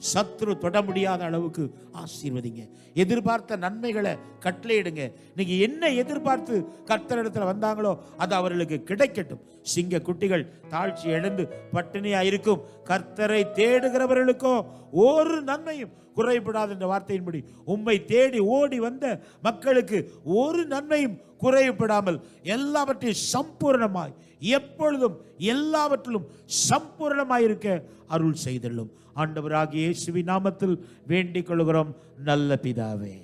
சத்ரு தொட முடியாத அளவுக்கு ஆசீர்வதிங்க. எதிர்பார்த்த நன்மைகளை கட்டளையிடுங்க. நீங்க என்ன எதிர்பார்த்து கர்த்தரிடத்துல வந்தாங்களோ அது அவர்களுக்கு கிடைக்கட்டும். சிங்க குட்டிகள் தாழ்ச்சி எழுந்து பட்டினியா இருக்கும், கர்த்தரை தேடுகிறவர்களுக்கோ ஒரு நன்மையும் குறைபடாது என்ற வார்த்தையின்படி உம்மை தேடி ஓடி வந்த மக்களுக்கு ஒரு நன்மையும் குறைபடாமல் எல்லாவற்றையும் சம்பூர்ணமாய் எப்பொழுதும் எல்லாவற்றிலும் சம்பூர்ணமாய் இருக்க அருள் செய்துள்ளோம். ஆண்டவராகிய இயேசுவின் நாமத்தில் வேண்டிக் கொள்கிறோம் நல்ல பிதாவே.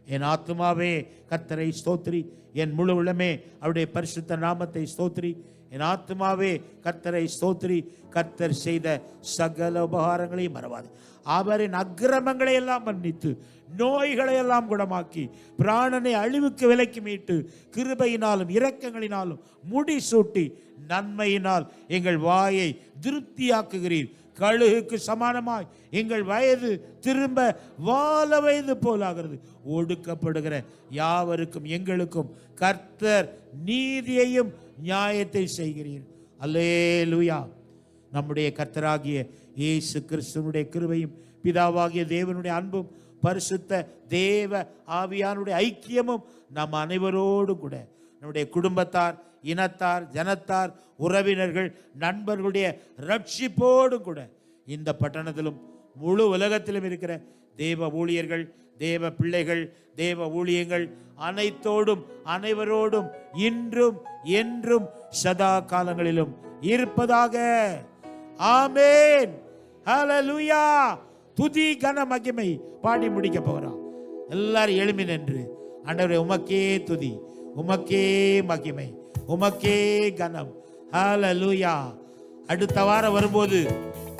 என் ஆத்துமாவே கர்த்தரை ஸ்தோத்திரி, என் முழு உள்ளமே அவருடைய பரிசுத்த நாமத்தை ஸ்தோத்திரி. என் ஆத்துமாவே கர்த்தரை ஸ்தோத்திரி, கர்த்தர் செய்த சகல உபகாரங்களையும் மறவாது. அவரின் அக்கிரமங்களை எல்லாம் மன்னித்து, நோய்களை எல்லாம் குணமாக்கி, பிராணனை அழிவுக்கு விலக்கி மீட்டு, கிருபையினாலும் இரக்கங்களினாலும் முடிசூட்டி, நன்மையினால் எங்கள் வாயை திருப்தியாக்குகிறீர். கழுகுக்கு சமானமாய் எங்கள் வயது திரும்ப வாழ வயது போலாகிறது. ஒடுக்கப்படுகிற யாவருக்கும் எங்களுக்கும் கர்த்தர் நீதியையும் நியாயத்தை செய்கிறீர். அல்லேலூயா. நம்முடைய கர்த்தராகிய இயேசு கிறிஸ்துவனுடைய கிருபையும் பிதாவாகிய தேவனுடைய அன்பும் பரிசுத்த தேவ ஆவியானுடைய ஐக்கியமும் நம் அனைவரோடும் கூட, நம்முடைய குடும்பத்தார், இனத்தார், ஜனத்தார், உறவினர்கள், நண்பர்களுடைய ரட்சிப்போடும் கூட இந்த பட்டணத்திலும் முழு உலகத்திலும் இருக்கிற தேவ ஊழியர்கள், தேவ பிள்ளைகள், தேவ ஊழியங்கள் அனைத்தோடும் அனைவரோடும் இன்றும் என்றும் சதா காலங்களிலும் இருப்பதாக. ஆமென். ஹல்லேலூயா. துதி கன மகிமை பாடி முடிக்க போகிறோம். எல்லாரும் எழும்பி நின்று, ஆண்டவரே உமக்கே துதி, உமக்கே மகிமை, உமக்கே கனம். ஹல்லேலூயா. அடுத்த வாரம் வரும்போது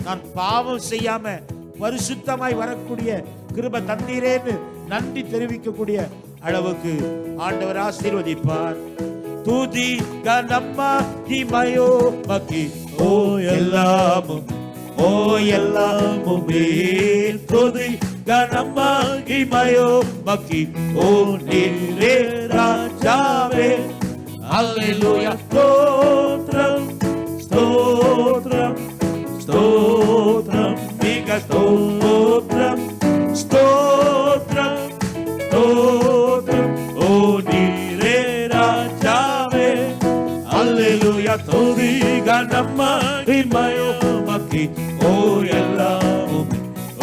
நான் பாவம் செய்யாம பரிசுத்தமாய் வரக்கூடிய கிருபை தந்தீரேன்னு நன்றி தெரிவிக்கக்கூடிய அளவுக்கு ஆண்டவர் ஆசீர்வதிப்பார். துதி கனம் மகிமையோ மகி ஓ எல்லாமும், ஓ எல்லாமுமே துதி கனம் மகிமையோ மகி ஓ நீரே ராஜாவே. அல்லேலூயா. ஸ்தோத்திரம் ஸ்தோத்திரம் ஸ்தோத்திரம் மிக ஸ்தோத்திரம் ஸ்தோத்திரம் ஸ்தோத்திரம் ஓ நீரே ராஜாவே. அல்லேலூயா. துதி கனம் மகிமையோ மகி ஓ எல்லாமுமே,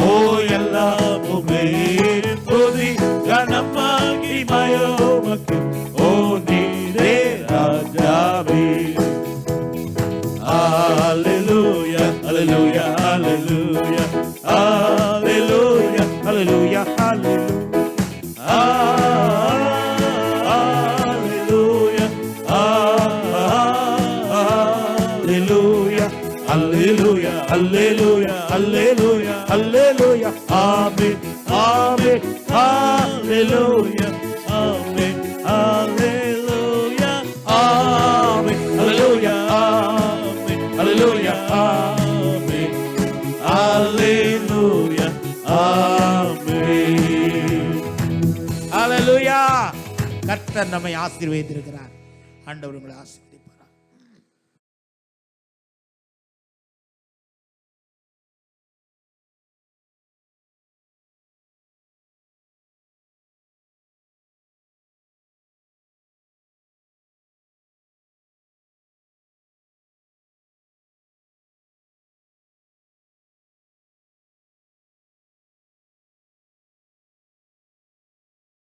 ஓ எல்லாமுமே துதி கனம் மகிமையோ மகி ஓ நீரே ராஜாவே. Hallelujah, hallelujah, hallelujah, hallelujah, hallelujah, hallelujah, hallelujah, hallelujah, hallelujah, hallelujah, hallelujah, hallelujah, amen, amen, hallelujah, amen, hallelujah, amen, hallelujah, amen, hallelujah, amen, hallelujah, amen, hallelujah. கர்த்தர் நம்மை ஆசீர்வதித்திருக்கிறார். ஆண்டவர் உங்களை ஆசீர்வதிப்பார்.